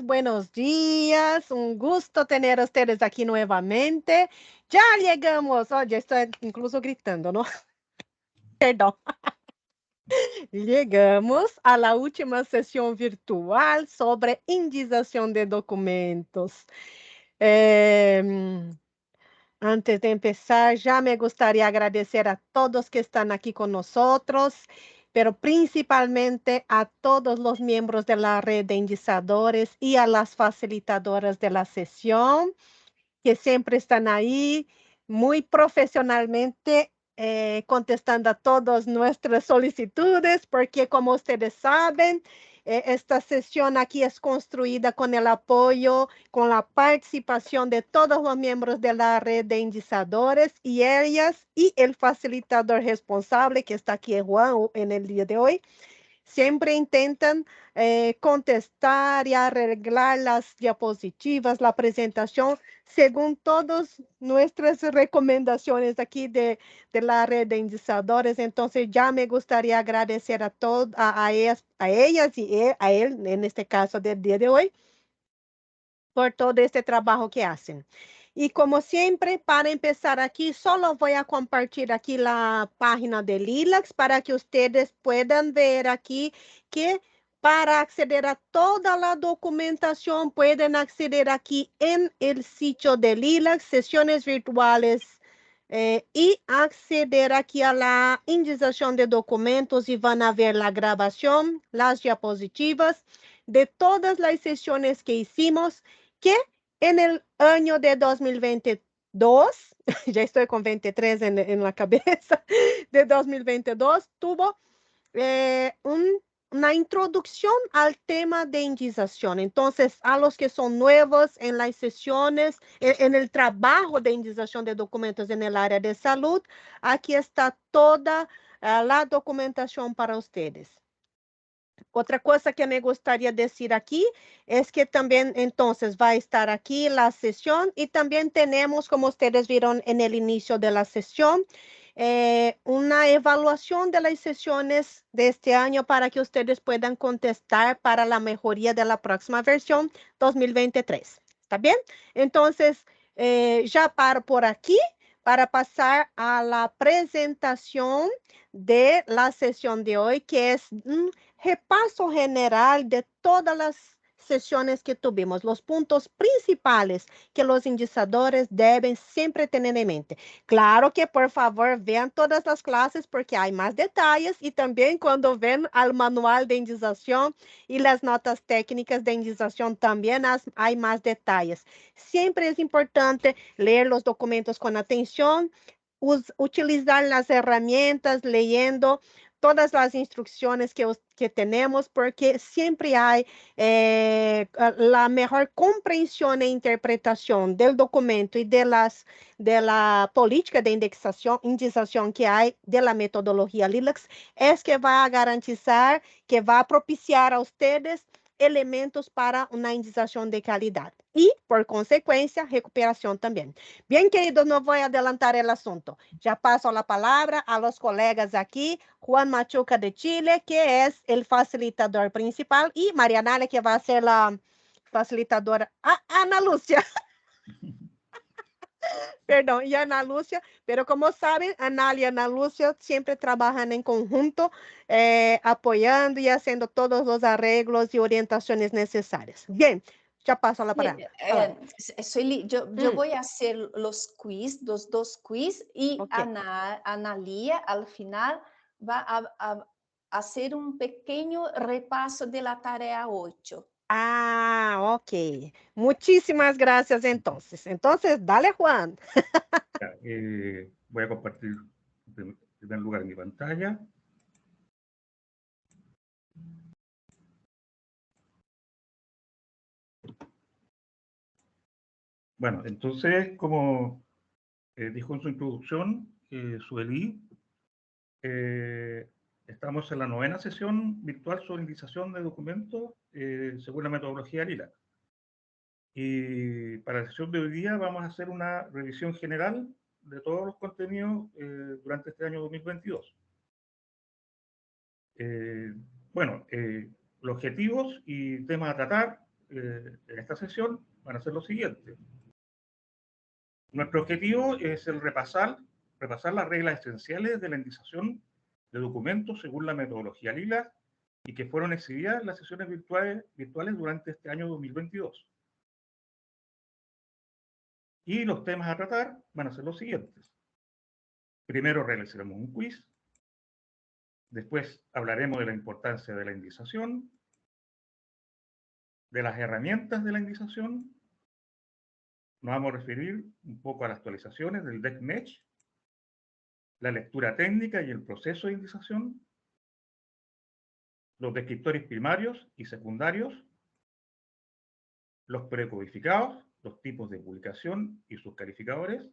Buenos días, un gusto tener a ustedes aquí nuevamente. Ya llegamos, oye, estoy incluso gritando, ¿no? Perdón. Llegamos a la última sesión virtual sobre indización de documentos. Em, Antes de empezar, ya me gustaría agradecer a todos que están aquí con nosotros, pero principalmente a todos los miembros de la red de indizadores y a las facilitadoras de la sesión, que siempre están ahí muy profesionalmente contestando a todas nuestras solicitudes, porque como ustedes saben, esta sesión aquí es construida con el apoyo, con la participación de todos los miembros de la red de indizadores y ellas y el facilitador responsable que está aquí, Juan, en el día de hoy. Siempre intentan contestar y arreglar las diapositivas, la presentación, según todas nuestras recomendaciones aquí de la red de indicadores. Entonces, ya me gustaría agradecer a ellas y a él, en este caso del día de hoy, por todo este trabajo que hacen. Y como siempre, para empezar aquí, solo voy a compartir aquí la página de Lilacs para que ustedes puedan ver aquí que para acceder a toda la documentación pueden acceder aquí en el sitio de Lilacs, sesiones virtuales, y acceder aquí a la indización de documentos y van a ver la grabación, las diapositivas de todas las sesiones que hicimos que en el año de 2022, ya estoy con 23 en la cabeza, de 2022, tuvo una introducción al tema de indización. Entonces, a los que son nuevos en las sesiones, en el trabajo de indización de documentos en el área de salud, aquí está toda la documentación para ustedes. Otra cosa que me gustaría decir aquí es que también entonces va a estar aquí la sesión y también tenemos, como ustedes vieron en el inicio de la sesión, una evaluación de las sesiones de este año para que ustedes puedan contestar para la mejoría de la próxima versión 2023. ¿Está bien? Entonces, ya paro por aquí para pasar a la presentación de la sesión de hoy, que es repaso general de todas las sesiones que tuvimos, los puntos principales que los indicadores deben siempre tener en mente. Claro que por favor vean todas las clases porque hay más detalles y también cuando ven al manual de indización y las notas técnicas de indización también hay más detalles. Siempre es importante leer los documentos con atención, utilizar las herramientas leyendo todas las instrucciones que tenemos, porque siempre hay la mejor comprensión e interpretación del documento y de la política de indización que hay de la metodología Lilacs, es que va a garantizar, que va a propiciar a ustedes elementos para una indización de calidad y, por consecuencia, recuperación también. Bien, queridos, no voy a adelantar el asunto. Ya paso la palabra a los colegas aquí, Juan Machuca de Chile, que es el facilitador principal, y Marianale, que va a ser la facilitadora. Ah, Ana Lucia, perdón, y Ana Lucia, pero como saben, Ana y Ana Lucia siempre trabajan en conjunto, apoyando y haciendo todos los arreglos y orientaciones necesarias. Bien, ya paso la Sí, palabra. yo Mm, voy a hacer los quiz, los dos quiz, y ok. Analia al final va a hacer un pequeño repaso de la tarea 8. Ah, ok. Muchísimas gracias entonces. Entonces, dale, Juan. Ya, voy a compartir en primer lugar mi pantalla. Bueno, entonces, como dijo en su introducción, Sueli, estamos en la 9ª sesión virtual sobre indización de documentos según la metodología LILAC. Y para la sesión de hoy día vamos a hacer una revisión general de todos los contenidos durante este año 2022. Bueno, los objetivos y temas a tratar en esta sesión van a ser los siguientes. Nuestro objetivo es el repasar las reglas esenciales de la indización de documentos según la metodología Lila y que fueron exhibidas en las sesiones virtuales durante este año 2022. Y los temas a tratar van a ser los siguientes. Primero realizaremos un quiz. Después hablaremos de la importancia de la indización, de las herramientas de la indización. Nos vamos a referir un poco a las actualizaciones del DECMESH, la lectura técnica y el proceso de indización, los descriptores primarios y secundarios, los precodificados, los tipos de publicación y sus calificadores,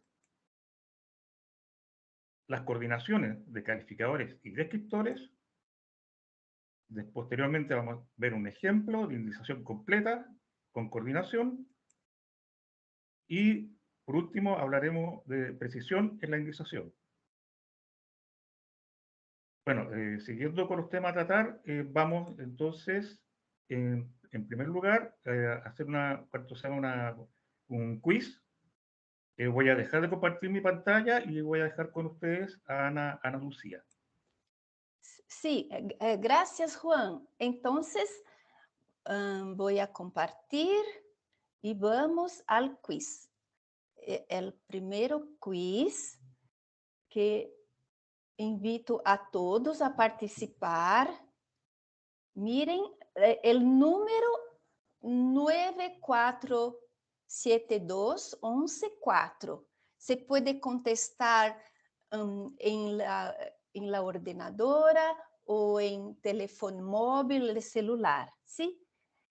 las coordinaciones de calificadores y descriptores. Posteriormente vamos a ver un ejemplo de indización completa con coordinación. Y por último hablaremos de precisión en la indización. Bueno, siguiendo con los temas a tratar, vamos entonces, en primer lugar, a hacer un quiz. Voy a dejar de compartir mi pantalla y voy a dejar con ustedes a Ana Lucía. Sí, gracias, Juan. Entonces, voy a compartir y vamos al quiz. El primero quiz que invito a todos a participar. Miren, el número 9472114. Se puede contestar en la ordenadora o en teléfono móvil, de celular, ¿sí?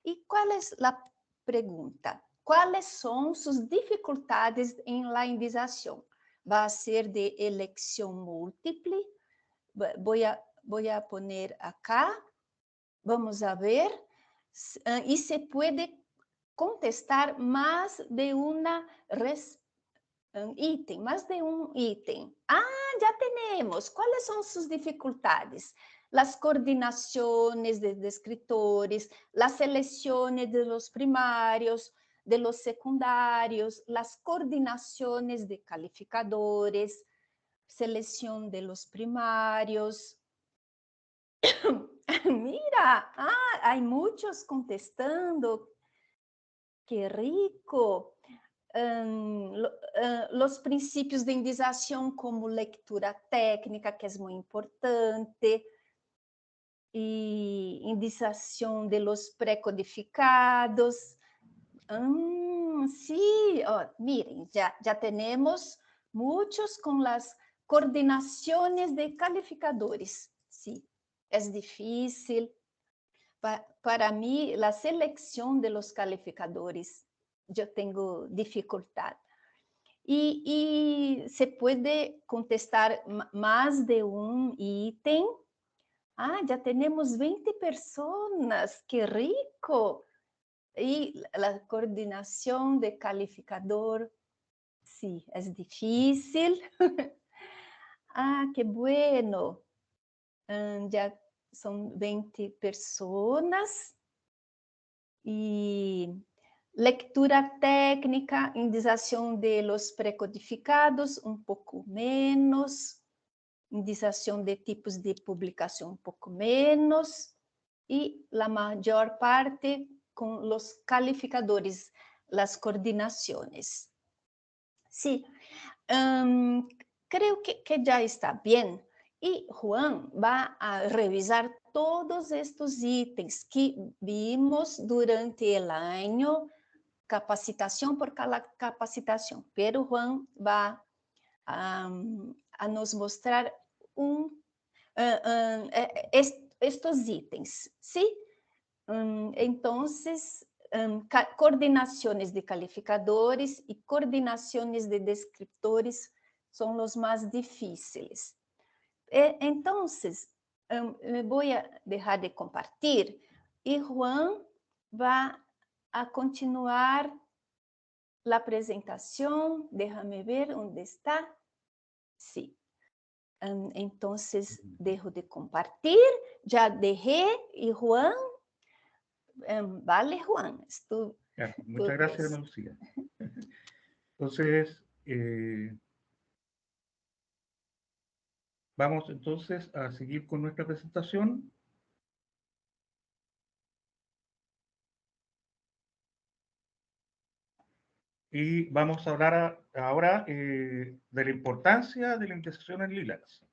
¿Y cuál es la pregunta? ¿Cuáles son sus dificultades en la indización? ¿Va a ser de elección múltiple? Voy a poner acá. Vamos a ver. Y se puede contestar más de una ítem, más de un ítem. Ya tenemos. ¿Cuáles son sus dificultades? Las coordinaciones de escritores, las selecciones de los primarios, de los secundarios, las coordinaciones de calificadores, selección de los primarios. Mira, hay muchos contestando. Qué rico. Los principios de indización como lectura técnica, que es muy importante, y indización de los precodificados. Sí, miren, ya tenemos muchos con las coordinaciones de calificadores. Sí, es difícil. Para mí, la selección de los calificadores, yo tengo dificultad. Y se puede contestar más de un ítem. Ya tenemos 20 personas, qué rico. Y la coordinación de calificador, sí, es difícil. Qué bueno. Ya son 20 personas. Y lectura técnica, indización de los precodificados, un poco menos. Indización de tipos de publicación, un poco menos. Y la mayor parte con los calificadores, las coordinaciones. Sí, creo que ya está bien. Y Juan va a revisar todos estos ítems que vimos durante el año, capacitación por capacitación. Pero Juan va a nos mostrar estos ítems, ¿sí? Entonces, coordinaciones de calificadores y coordinaciones de descriptores son los más difíciles. Entonces, voy a dejar de compartir y Juan va a continuar la presentación. Déjame ver dónde está. Sí. Entonces, dejo de compartir. Ya dejé y Juan Vale, Juan. Ya, muchas gracias, Ana Lucía. Entonces, vamos entonces a seguir con nuestra presentación. Y vamos a hablar ahora de la importancia de la indexación en LILACs.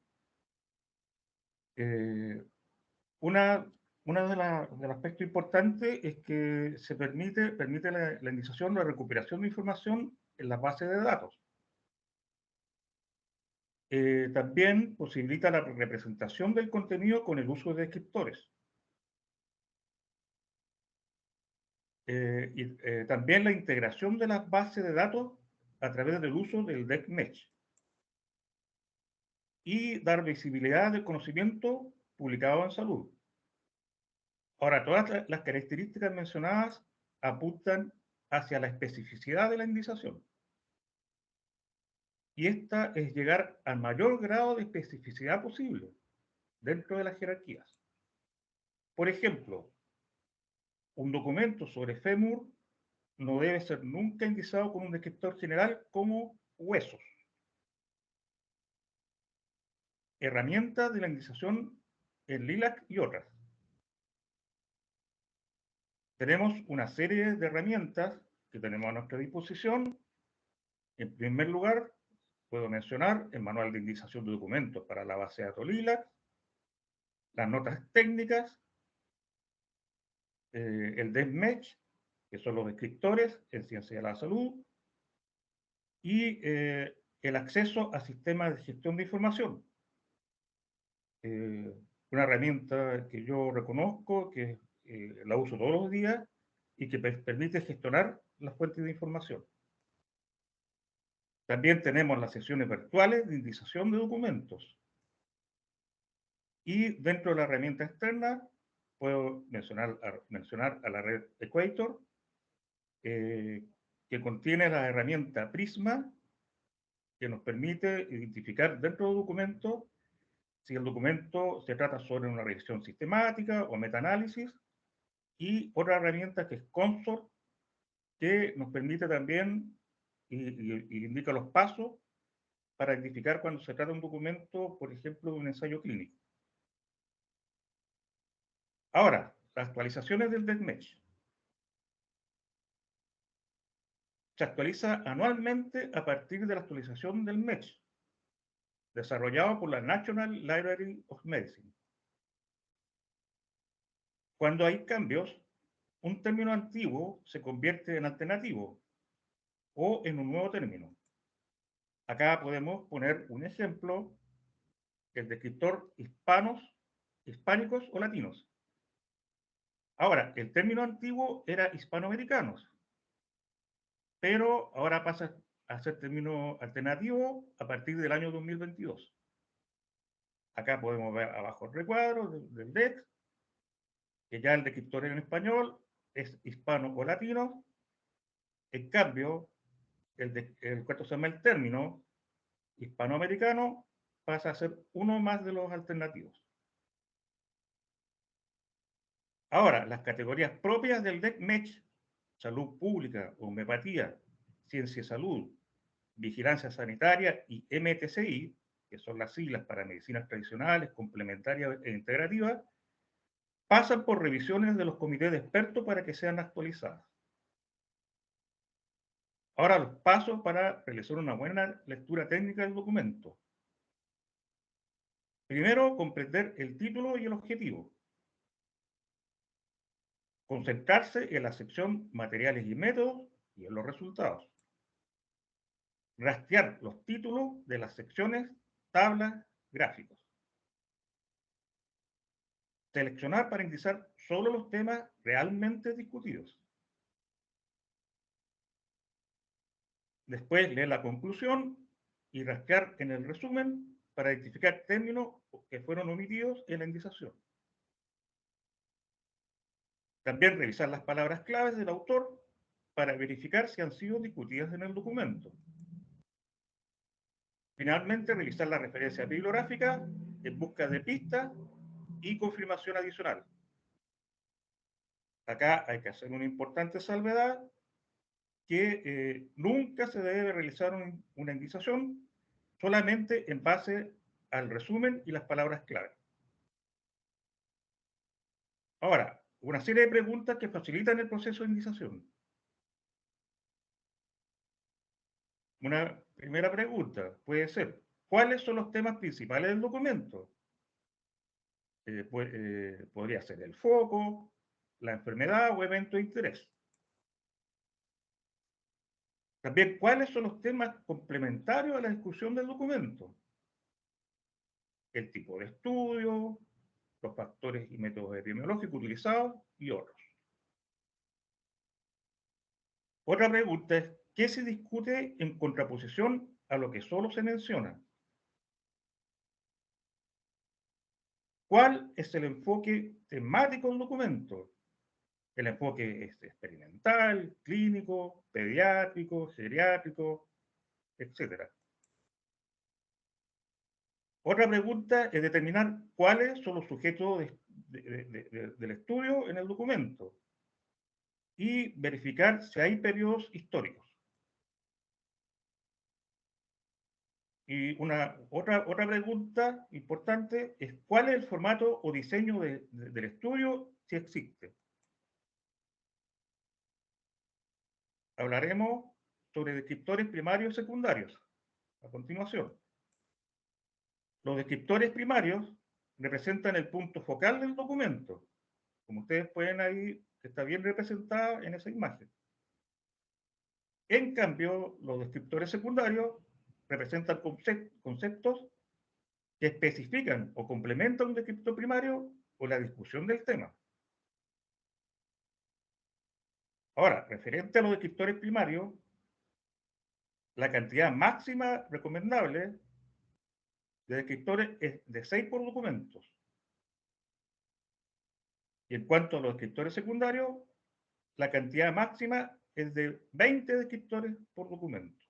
Una de los aspectos importantes es que se permite la indexación o la recuperación de información en las bases de datos. También posibilita la representación del contenido con el uso de descriptores. También la integración de las bases de datos a través del uso del DECMesh. Y dar visibilidad del conocimiento publicado en salud. Ahora, todas las características mencionadas apuntan hacia la especificidad de la indexación. Y esta es llegar al mayor grado de especificidad posible dentro de las jerarquías. Por ejemplo, un documento sobre fémur no debe ser nunca indexado con un descriptor general como huesos. Herramientas de la indexación en LILAC y otras. Tenemos una serie de herramientas que tenemos a nuestra disposición. En primer lugar, puedo mencionar el manual de indexación de documentos para la base de datos LILAC, las notas técnicas, el DESMEDG, que son los descriptores en ciencia de la salud, y el acceso a sistemas de gestión de información. Una herramienta que yo reconozco, que la uso todos los días y que permite gestionar las fuentes de información. También tenemos las sesiones virtuales de indexación de documentos. Y dentro de la herramienta externa, puedo mencionar a la red Equator, que contiene la herramienta Prisma, que nos permite identificar dentro del documento si el documento se trata sobre una revisión sistemática o metaanálisis, y otra herramienta que es Consort, que nos permite también y indica los pasos para identificar cuando se trata de un documento, por ejemplo, de un ensayo clínico. Ahora, las actualizaciones del DESMesh. Se actualiza anualmente a partir de la actualización del MESH, desarrollado por la National Library of Medicine. Cuando hay cambios, un término antiguo se convierte en alternativo o en un nuevo término. Acá podemos poner un ejemplo, el descriptor hispánicos o latinos. Ahora, el término antiguo era hispanoamericanos, pero ahora pasa a ser término alternativo a partir del año 2022. Acá podemos ver abajo el recuadro del DEX, que ya el descriptor en español es hispano o latino. En cambio, el cuarto se llama el término hispanoamericano, pasa a ser uno más de los alternativos. Ahora, las categorías propias del DECMesh, salud pública, homeopatía, ciencia y salud, vigilancia sanitaria y MTCI, que son las siglas para medicinas tradicionales, complementarias e integrativas, pasan por revisiones de los comités de expertos para que sean actualizadas. Ahora, los pasos para realizar una buena lectura técnica del documento. Primero, comprender el título y el objetivo. Concentrarse en la sección materiales y métodos y en los resultados. Rastrear los títulos de las secciones, tablas, gráficos. Seleccionar para indexar solo los temas realmente discutidos. Después leer la conclusión y rastrear en el resumen para identificar términos que fueron omitidos en la indexación. También revisar las palabras claves del autor para verificar si han sido discutidas en el documento. Finalmente, revisar la referencia bibliográfica en busca de pistas y confirmación adicional. Acá hay que hacer una importante salvedad, que nunca se debe realizar una indización solamente en base al resumen y las palabras clave. Ahora, una serie de preguntas que facilitan el proceso de indización. Una primera pregunta puede ser, ¿cuáles son los temas principales del documento? Podría ser el foco, la enfermedad o evento de interés. También, ¿cuáles son los temas complementarios a la discusión del documento? El tipo de estudio, los factores y métodos epidemiológicos utilizados y otros. Otra pregunta es, ¿qué se discute en contraposición a lo que solo se menciona? ¿Cuál es el enfoque temático del documento? El enfoque es experimental, clínico, pediátrico, geriátrico, etc. Otra pregunta es determinar cuáles son los sujetos del estudio en el documento y verificar si hay periodos históricos. Y otra pregunta importante es cuál es el formato o diseño del estudio, si existe. Hablaremos sobre descriptores primarios y secundarios a continuación. Los descriptores primarios representan el punto focal del documento, como ustedes pueden ahí, está bien representada en esa imagen. En cambio, los descriptores secundarios representan conceptos que especifican o complementan un descriptor primario o la discusión del tema. Ahora, referente a los descriptores primarios, la cantidad máxima recomendable de descriptores es de 6 por documento. Y en cuanto a los descriptores secundarios, la cantidad máxima es de 20 descriptores por documento.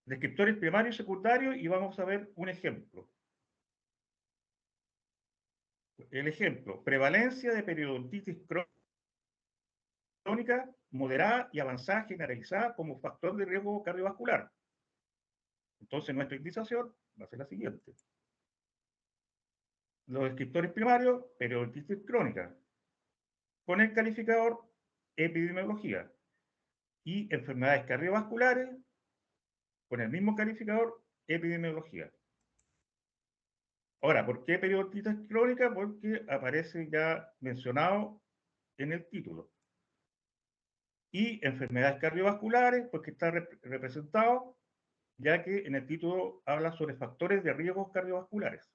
Descriptores primarios y secundarios, y vamos a ver un ejemplo. El ejemplo, prevalencia de periodontitis crónica moderada y avanzada generalizada como factor de riesgo cardiovascular. Entonces nuestra indicación va a ser la siguiente. Los descriptores primarios, periodontitis crónica, con el calificador epidemiología, y enfermedades cardiovasculares, con el mismo calificador epidemiología. Ahora, ¿por qué periodontitis crónica? Porque aparece ya mencionado en el título. Y enfermedades cardiovasculares, porque está representado, ya que en el título habla sobre factores de riesgos cardiovasculares.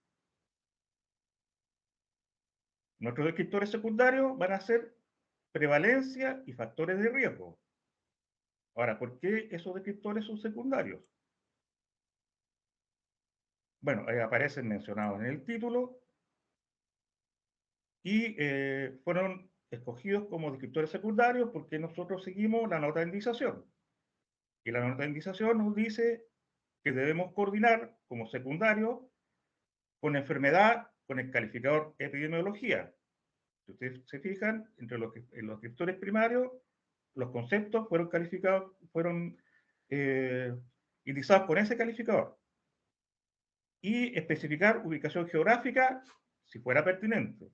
Nuestros descriptores secundarios van a ser prevalencia y factores de riesgo. Ahora, ¿por qué esos descriptores son secundarios? Bueno, ahí aparecen mencionados en el título y fueron escogidos como descriptores secundarios porque nosotros seguimos la nota de indicación. Y la nota de indicación nos dice que debemos coordinar como secundario con enfermedad, con el calificador epidemiología. Si ustedes se fijan, entre los descriptores primarios, los conceptos fueron calificados, fueron indicados con ese calificador. Y especificar ubicación geográfica si fuera pertinente.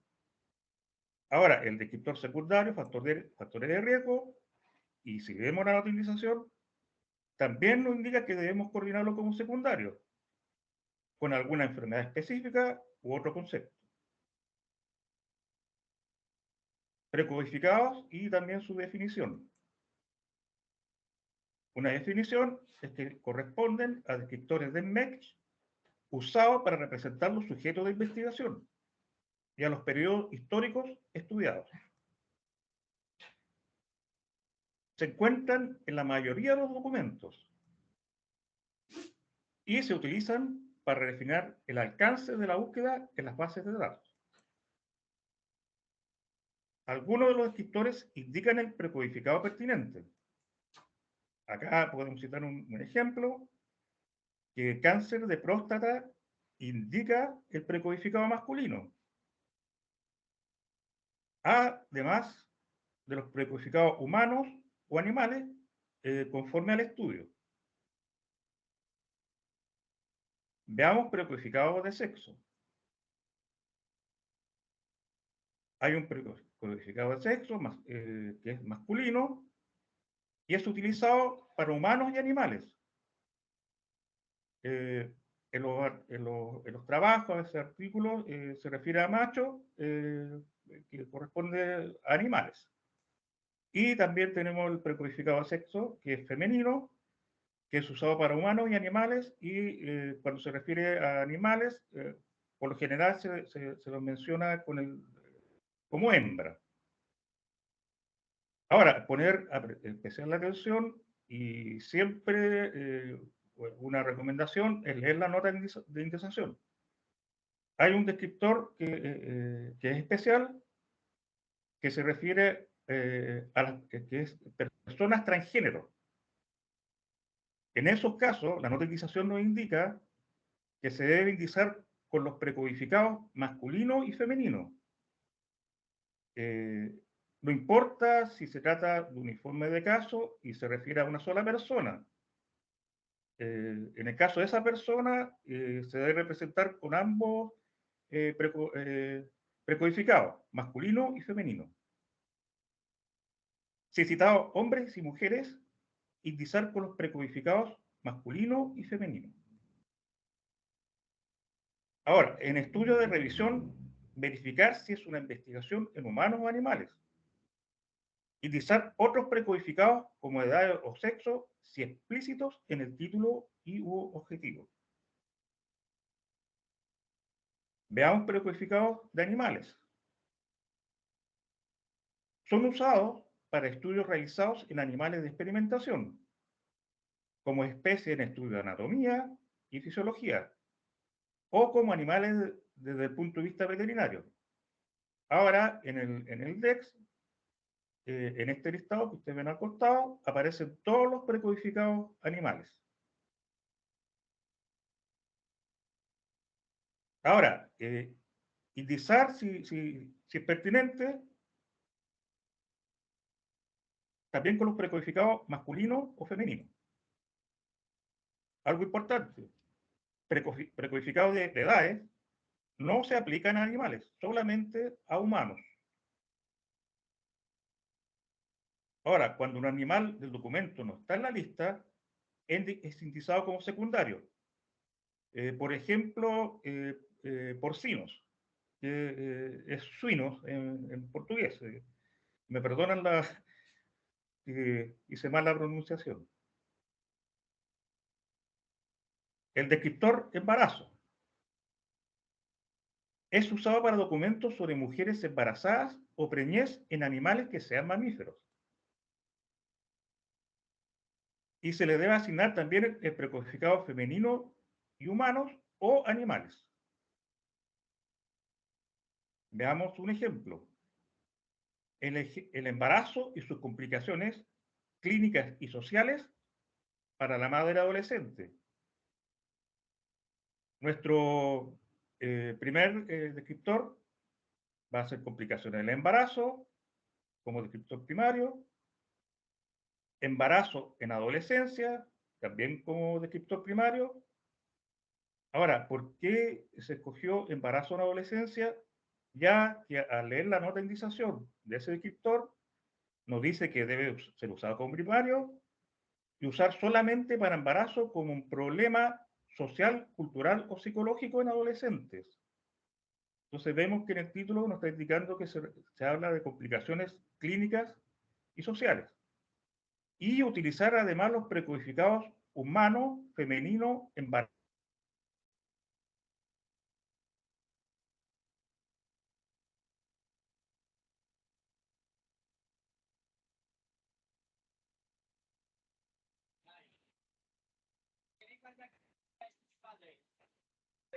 Ahora, el descriptor secundario, factores de riesgo, y si vemos la utilización, también nos indica que debemos coordinarlo como secundario, con alguna enfermedad específica u otro concepto. Precodificados y también su definición. Una definición es que corresponden a descriptores de MEC usados para representar los sujetos de investigación y a los periodos históricos estudiados. Se encuentran en la mayoría de los documentos y se utilizan para definir el alcance de la búsqueda en las bases de datos. Algunos de los descriptores indican el precodificado pertinente. Acá podemos citar un ejemplo, que cáncer de próstata indica el precodificado masculino, además de los precodificados humanos o animales, conforme al estudio. Veamos precodificados de sexo. Hay un precodificado de sexo que es masculino y es utilizado para humanos y animales. En los trabajos de ese artículo se refiere a macho, que corresponde a animales. Y también tenemos el precodificado de sexo, que es femenino, que es usado para humanos y animales, y cuando se refiere a animales, por lo general se los menciona como hembra. Ahora, poner especial atención y siempre una recomendación es leer la nota de indexación. Hay un descriptor que es especial, que se refiere que es personas transgénero. En esos casos, la nota de indexación nos indica que se debe indizar con los precodificados masculino y femenino. No importa si se trata de un informe de caso y se refiere a una sola persona. En el caso de esa persona, se debe representar con ambos precodificados, masculino y femenino. Si he citado hombres y mujeres, indizar con los precodificados masculino y femenino. Ahora, en estudio de revisión, verificar si es una investigación en humanos o animales. Indizar otros precodificados como edad o sexo si explícitos en el título y u objetivo. Veamos precodificados de animales. Son usados para estudios realizados en animales de experimentación, como especie en estudio de anatomía y fisiología, o como animales desde el punto de vista veterinario. Ahora, en el DEX, en este listado que ustedes ven al costado, aparecen todos los precodificados animales. Ahora, indizar si es pertinente, también con los precodificados masculino o femenino. Algo importante, precodificados de edades no se aplican a animales, solamente a humanos. Ahora, cuando un animal del documento no está en la lista, es indizado como secundario. Por ejemplo, porcinos, que es suinos en portugués. Me perdonan hice mal la pronunciación. El descriptor embarazo es usado para documentos sobre mujeres embarazadas o preñez en animales que sean mamíferos. Y se le debe asignar también el precodificado femenino y humanos o animales. Veamos un ejemplo. El embarazo y sus complicaciones clínicas y sociales para la madre adolescente. Nuestro primer descriptor va a ser complicaciones del embarazo como descriptor primario, embarazo en adolescencia también como descriptor primario. Ahora, ¿por qué se escogió embarazo en adolescencia? Ya que al leer la nota de indización de ese descriptor, nos dice que debe ser usado como primario y usar solamente para embarazo como un problema social, cultural o psicológico en adolescentes. Entonces vemos que en el título nos está indicando que se habla de complicaciones clínicas y sociales. Y utilizar además los precodificados humano, femenino, embarazo.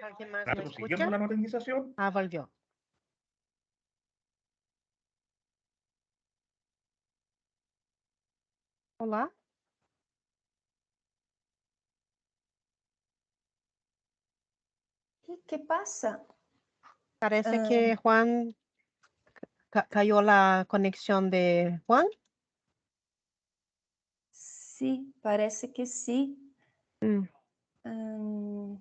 ¿Alguien más me Siguiendo escucha? la notificación. Ah, volvió. Hola. ¿Qué pasa? Parece que Juan, cayó la conexión de Juan. Sí, parece que sí. Mm,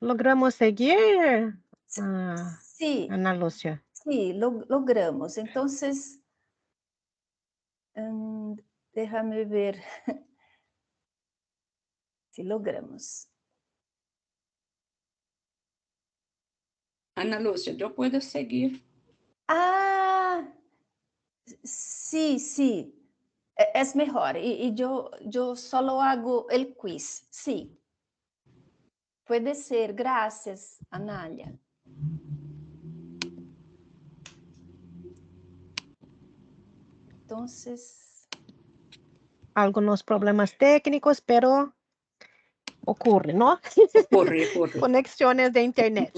Logramos seguir, sí, Ana Lúcia. sí, logramos. Entonces, déjame ver si logramos. Ana Lúcia, yo puedo seguir. Ah, sí, sí. Es mejor. Y yo solo hago el quiz. Sí. Puede ser. Gracias, Analia. Entonces, Algunos problemas técnicos, pero ocurre, ¿no? Ocurre. Conexiones de internet.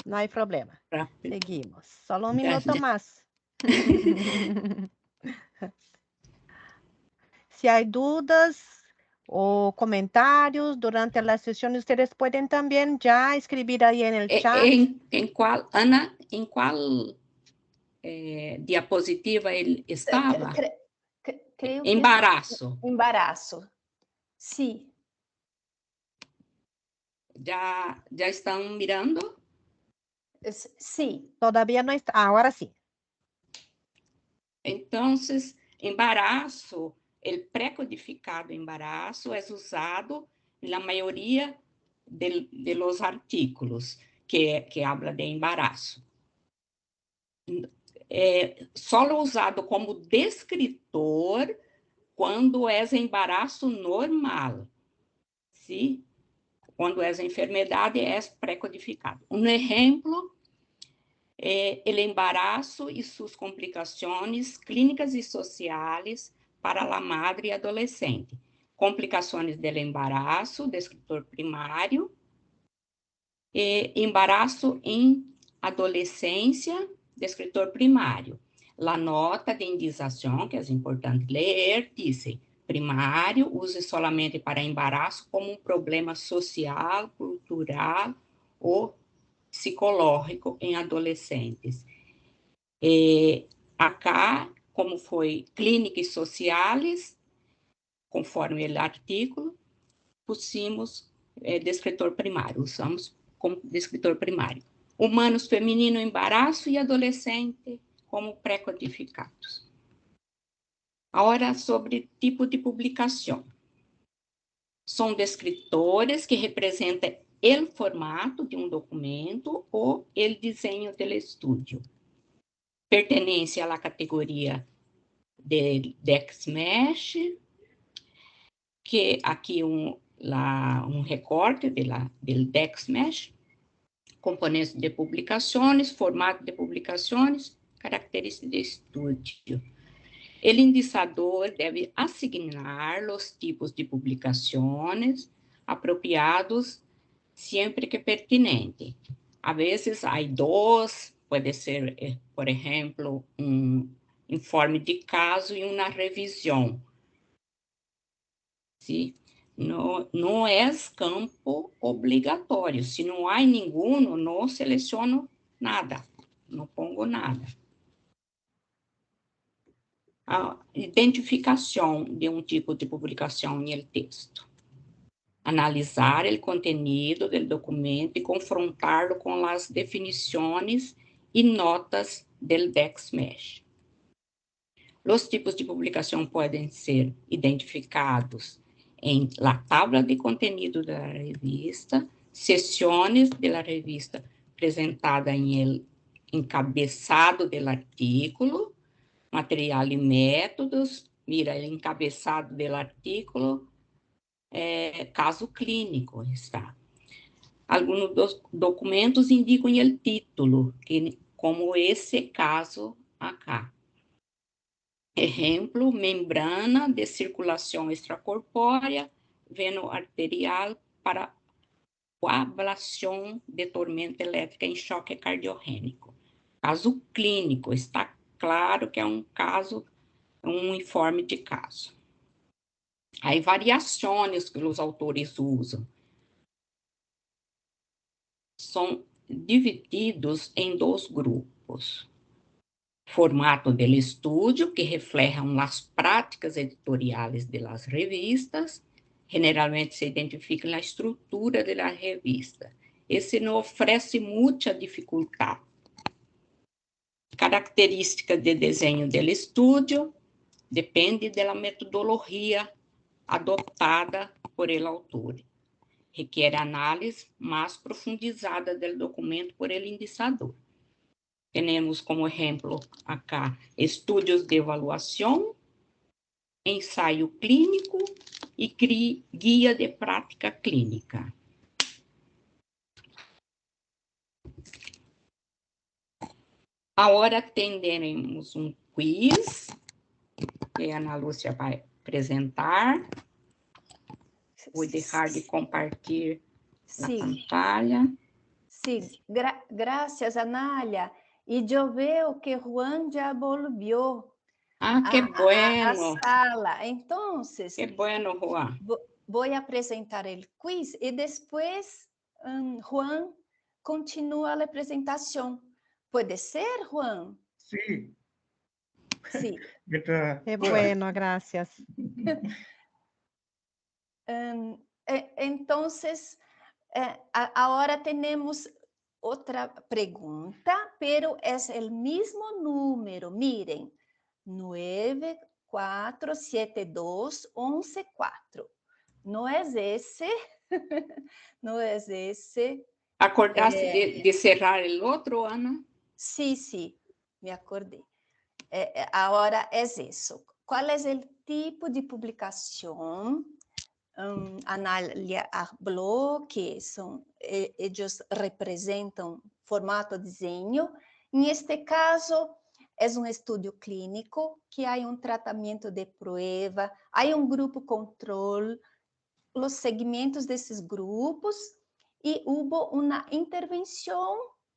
No hay problema. Rápido. Seguimos. Solo un Ya, minuto ya. más. Si hay dudas o comentarios durante la sesión, ustedes pueden también ya escribir ahí en el chat. ¿En cuál, Ana, en cuál diapositiva él estaba? Creo que Embarazo. Embarazo. Sí. ¿Ya están mirando? Sí. Todavía no está. Ahora sí. Entonces, embarazo, el precodificado embarazo es usado en la mayoría de los artículos que habla de embarazo. Solo usado como descritor quando é embaraço normal. ¿Sí? Quando é enfermidade, é pré-codificado. Um exemplo é o embaraço e suas complicações clínicas e sociais para a madre e adolescente. Complicações do embaraço, descritor primário, embaraço em adolescência, descritor primário. La nota de indicação, que é importante ler, diz: primário, use solamente para embaraço como um problema social, cultural ou psicológico em adolescentes. Acá, como foi clínicas sociais, conforme o artigo, pusimos descritor primário, usamos como descritor primário. Humanos, feminino, embaraço e adolescente como pré-codificados. Agora, sobre tipo de publicação. São descritores que representam o formato de um documento ou o desenho do estudo. Pertence à categoria de DexMesh, que aqui um recorte do DexMesh, componentes de publicações, formato de publicações, características de estudo. O indicador deve asignar os tipos de publicações apropriados sempre que pertinente. A vezes, há dois, pode ser, por exemplo, informe de caso e uma revisão. ¿Sí? Não é campo obrigatório. Se não há nenhum, não seleciono nada, não pongo nada. A identificação de um tipo de publicação em el texto. Analisar o conteúdo do documento e confrontá-lo com as definições e notas del DexMesh. Os tipos de publicação podem ser identificados em la tabla de conteúdo da revista, seções da revista apresentada em el encabeçado do artículo, material e métodos, mira, o encabeçado do artículo, caso clínico, está. Alguns dos documentos indicam o título, como esse caso acá. Exemplo, membrana de circulação extracorpórea, veno arterial para coagulação de tormenta elétrica em choque cardiogênico. Caso clínico, está claro que é um caso, um informe de caso. Aí, variações que os autores usam. são divididos em 2 grupos. Formato del estudio, que reflejam as práticas editoriais de las revistas, generalmente se identifica na estrutura da revista. Esse não oferece muita dificuldade. Características de desenho do estudio depende da metodologia adotada por el autor. Requer análise mais profundizada do documento por el indicador. Temos como exemplo acá estudos de avaliação, ensaio clínico e guia de prática clínica. Agora teremos um quiz que a Ana Lúcia vai apresentar. Vou deixar de compartilhar na pantalla. Sí, gracias, Anália. Y yo veo que Juan ya volvió qué bueno. a sala. Entonces, qué bueno, Juan. Voy a presentar el quiz y después Juan continúa la presentación. ¿Puede ser, Juan? Sí. Sí. Qué bueno, gracias. Entonces, ahora tenemos otra pregunta, pero es el mismo número. Miren, 94721114. No es ese, no es ese. ¿Acordaste de cerrar el otro, Ana? Sí, sí, me acordé. Ahora es eso. ¿Cuál es el tipo de publicación? Anália habló que ellos representan formato desenho. En este caso, es un estudio clínico que hay un tratamiento de prueba, hay un grupo control, los segmentos de esos grupos, y hubo una intervención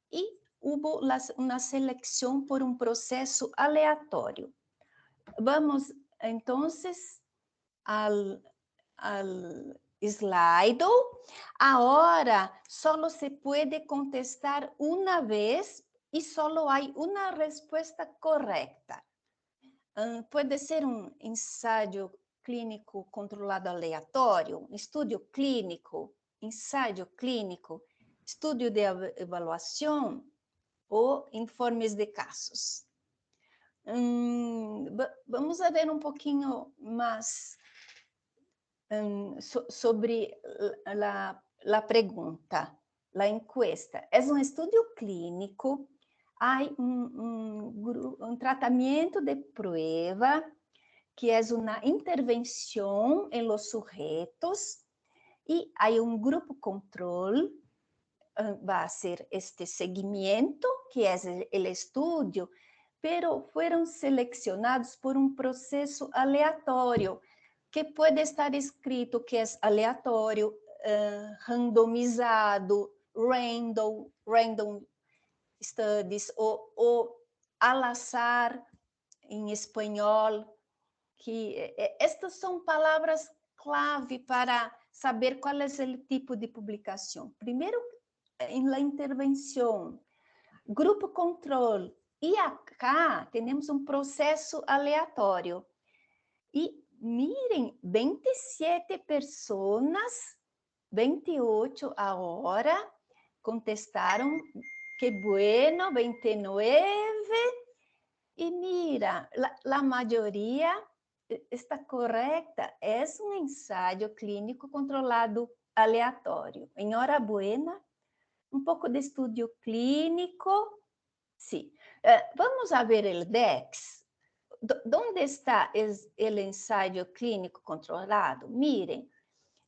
y hubo una selección por un proceso aleatorio. Vamos entonces al slide. Ahora solo se puede contestar una vez y solo hay una respuesta correcta. Puede ser un ensayo clínico controlado aleatório, estudio clínico, ensayo clínico, estudio de evaluación o informes de casos. Vamos a ver un poquito más sobre la pregunta, la encuesta. Es un estudio clínico, hay un tratamiento de prueba, que es una intervención en los sujetos, y hay un grupo control, va a ser este seguimiento, que es el estudio, pero fueron seleccionados por un proceso aleatorio, que puede estar escrito que es aleatório, randomizado, random studies, o al azar em espanhol, que estas são palavras clave para saber qual é o tipo de publicação. Primeiro, em la intervenção, grupo controle, e acá temos um processo aleatório. E miren, 27 personas, 28 ahora contestaron, qué bueno, 29. Y mira, la mayoría está correcta, es un ensayo clínico controlado aleatorio. Enhorabuena, un poco de estudio clínico, sí. Vamos a ver el DEX. ¿Dónde está el ensayo clínico controlado? Miren,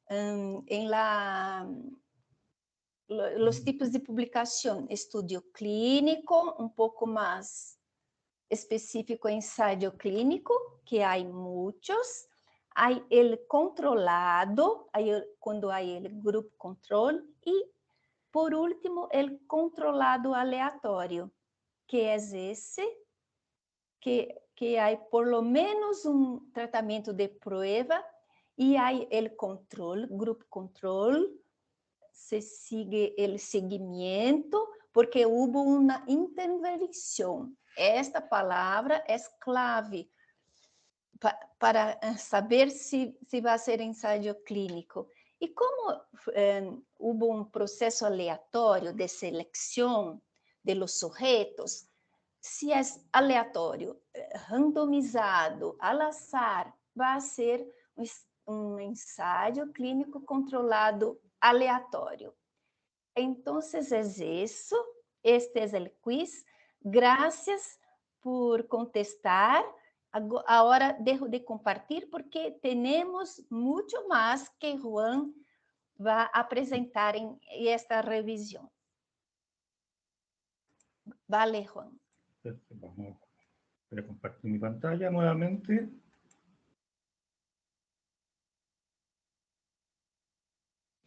en los tipos de publicación, estudio clínico, un poco más específico, ensayo clínico, que hay muchos. Hay el controlado, cuando hay el grupo control, y por último, el controlado aleatorio, que es ese que hay por lo menos un tratamiento de prueba y hay el control, grupo control, se sigue el seguimiento porque hubo una intervención. Esta palabra es clave para saber si va a ser ensayo clínico. Y como hubo un proceso aleatorio de selección de los sujetos, si es aleatorio, randomizado, al azar, va a ser un ensayo clínico controlado aleatorio. Entonces es eso, este es el quiz. Gracias por contestar. Agora dejo de compartilhar porque temos muito mais que Juan vai apresentar em esta revisão. Vale, Juan. Vamos a compartir mi pantalla nuevamente.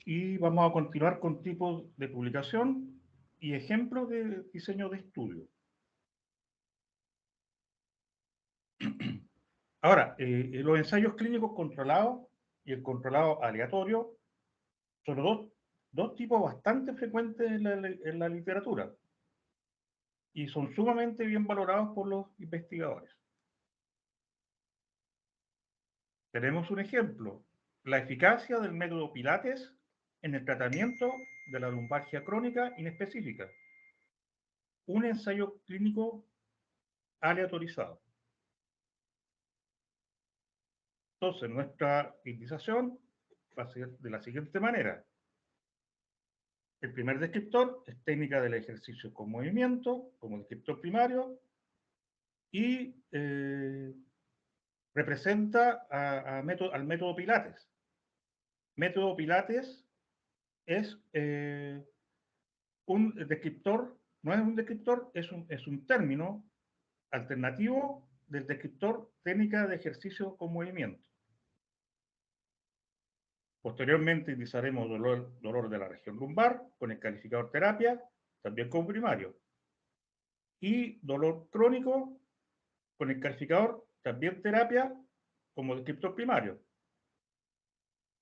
Y vamos a continuar con tipos de publicación y ejemplos de diseño de estudio. Ahora, los ensayos clínicos controlados y el controlado aleatorio son dos tipos bastante frecuentes en la literatura y son sumamente bien valorados por los investigadores. Tenemos un ejemplo, la eficacia del método Pilates en el tratamiento de la lumbalgia crónica inespecífica. Un ensayo clínico aleatorizado. Entonces, nuestra indización va a ser de la siguiente manera. El primer descriptor es técnica del ejercicio con movimiento, como descriptor primario, y representa al método Pilates. Método Pilates es un descriptor, no es un descriptor, es un término alternativo del descriptor técnica de ejercicio con movimiento. Posteriormente indizaremos dolor de la región lumbar con el calificador terapia, también como primario. Y dolor crónico con el calificador también terapia como descriptor primario.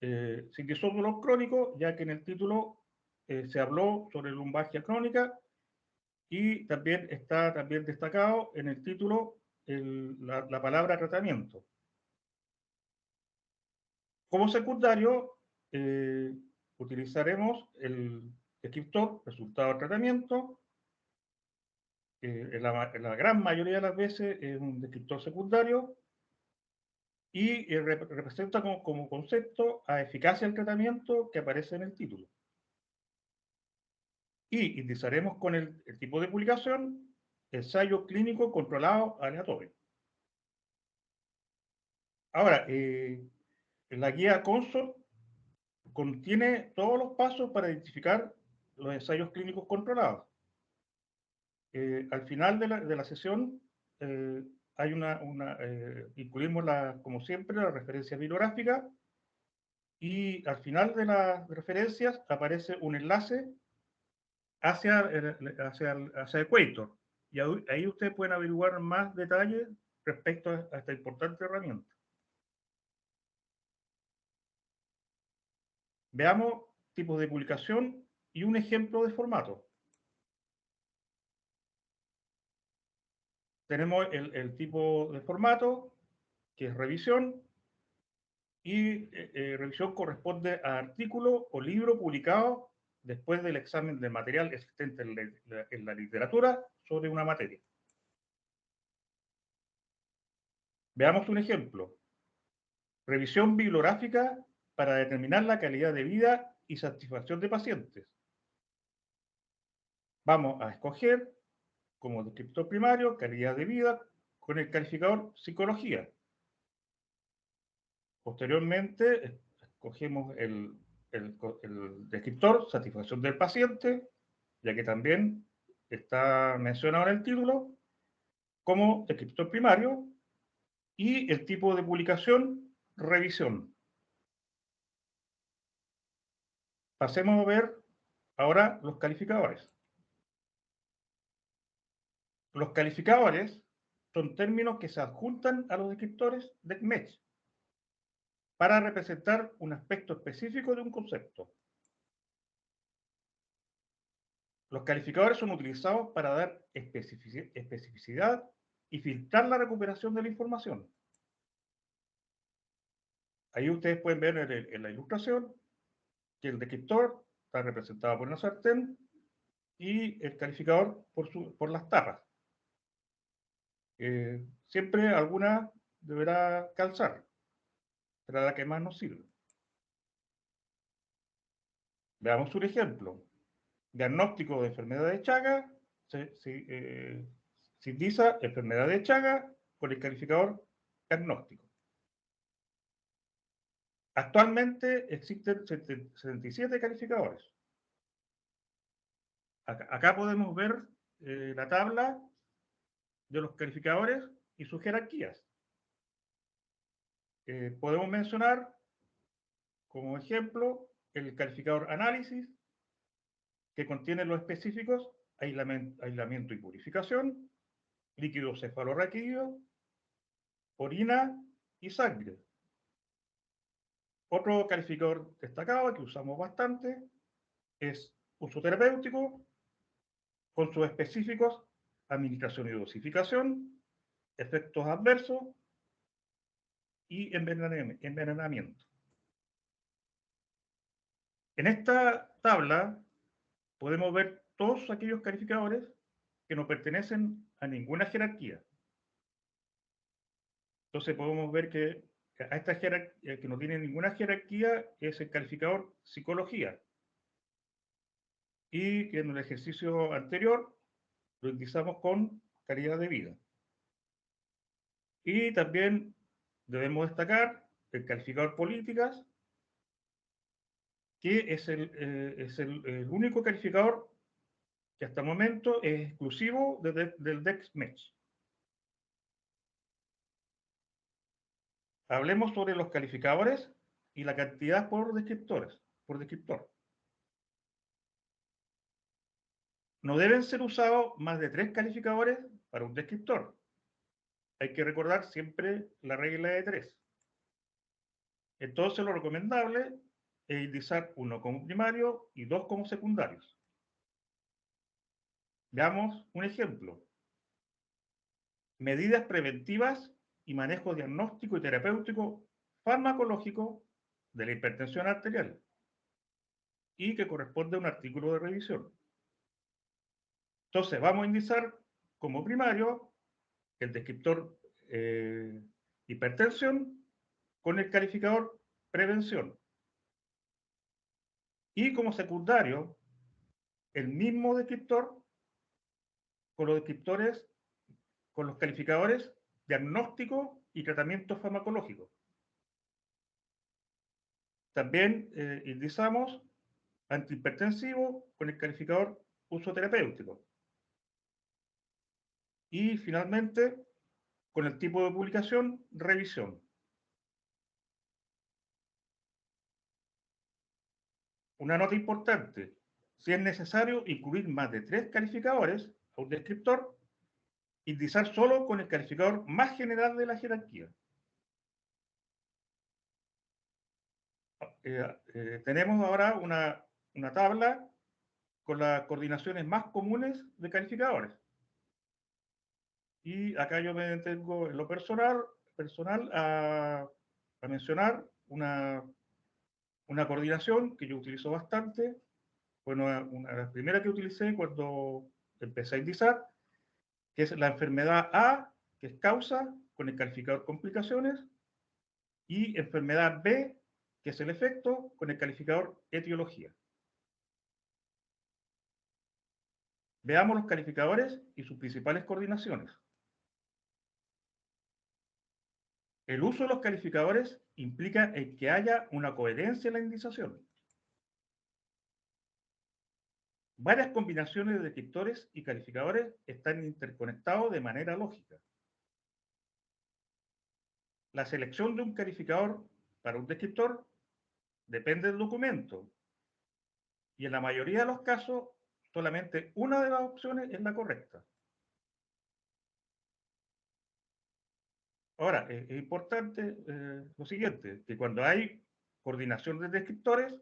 Se indicó dolor crónico ya que en el título se habló sobre lumbalgia crónica y también está destacado en el título la palabra tratamiento. Como secundario, utilizaremos el descriptor resultado del tratamiento. En la gran mayoría de las veces es un descriptor secundario y representa como concepto a eficacia del tratamiento que aparece en el título. Y indizaremos con el tipo de publicación ensayo clínico controlado aleatorio. Ahora, la guía CONSOL contiene todos los pasos para identificar los ensayos clínicos controlados. Al final de la sesión hay incluimos como siempre la referencia bibliográfica y al final de las referencias aparece un enlace hacia Equator y ahí ustedes pueden averiguar más detalles respecto a esta importante herramienta. Veamos tipos de publicación y un ejemplo de formato. Tenemos el tipo de formato, que es revisión, y revisión corresponde a artículo o libro publicado después del examen de material existente en la literatura sobre una materia. Veamos un ejemplo. Revisión bibliográfica para determinar la calidad de vida y satisfacción de pacientes. Vamos a escoger como descriptor primario calidad de vida con el calificador psicología. Posteriormente, escogemos el descriptor satisfacción del paciente, ya que también está mencionado en el título, como descriptor primario, y el tipo de publicación, revisión. Pasemos a ver ahora los calificadores. Los calificadores son términos que se adjuntan a los descriptores de MEDS para representar un aspecto específico de un concepto. Los calificadores son utilizados para dar especificidad y filtrar la recuperación de la información. Ahí ustedes pueden ver en la ilustración que el descriptor está representado por una sartén y el calificador por las tapas. Siempre alguna deberá calzar, será la que más nos sirve. Veamos un ejemplo. Diagnóstico de enfermedad de Chagas, se indica enfermedad de Chagas con el calificador diagnóstico. Actualmente existen 77 calificadores. Acá podemos ver la tabla de los calificadores y sus jerarquías. Podemos mencionar como ejemplo el calificador análisis, que contiene los específicos aislamiento y purificación, líquido cefalorraquídeo, orina y sangre. Otro calificador destacado que usamos bastante es uso terapéutico, con sus específicos administración y dosificación, efectos adversos y envenenamiento. En esta tabla podemos ver todos aquellos calificadores que no pertenecen a ninguna jerarquía. Entonces podemos ver que a esta jerarquía, que no tiene ninguna jerarquía, es el calificador psicología. Y que en el ejercicio anterior lo indicamos con calidad de vida. Y también debemos destacar el calificador políticas, que es el único calificador que hasta el momento es exclusivo del DexMatch. Hablemos sobre los calificadores y la cantidad por descriptor. No deben ser usados más de 3 calificadores para un descriptor. Hay que recordar siempre la regla de 3. Entonces lo recomendable es indicar uno como primario y 2 como secundarios. Veamos un ejemplo. Medidas preventivas y manejo diagnóstico y terapéutico farmacológico de la hipertensión arterial, y que corresponde a un artículo de revisión. Entonces vamos a indicar como primario el descriptor hipertensión con el calificador prevención. Y como secundario, el mismo descriptor con los calificadores diagnóstico y tratamiento farmacológico. También indicamos antihipertensivo con el calificador uso terapéutico. Y finalmente, con el tipo de publicación, revisión. Una nota importante: si es necesario incluir más de 3 calificadores a un descriptor, indicar solo con el calificador más general de la jerarquía. Tenemos ahora una tabla con las coordinaciones más comunes de calificadores. Y acá yo me detengo en lo personal a mencionar una coordinación que yo utilizo bastante. Bueno, una de las primeras que utilicé cuando empecé a indizar, que es la enfermedad A, que es causa, con el calificador complicaciones, y enfermedad B, que es el efecto, con el calificador etiología. Veamos los calificadores y sus principales coordinaciones. El uso de los calificadores implica el que haya una coherencia en la indización. Varias combinaciones de descriptores y calificadores están interconectados de manera lógica. La selección de un calificador para un descriptor depende del documento, y en la mayoría de los casos solamente una de las opciones es la correcta. Ahora, es importante lo siguiente, que cuando hay coordinación de descriptores,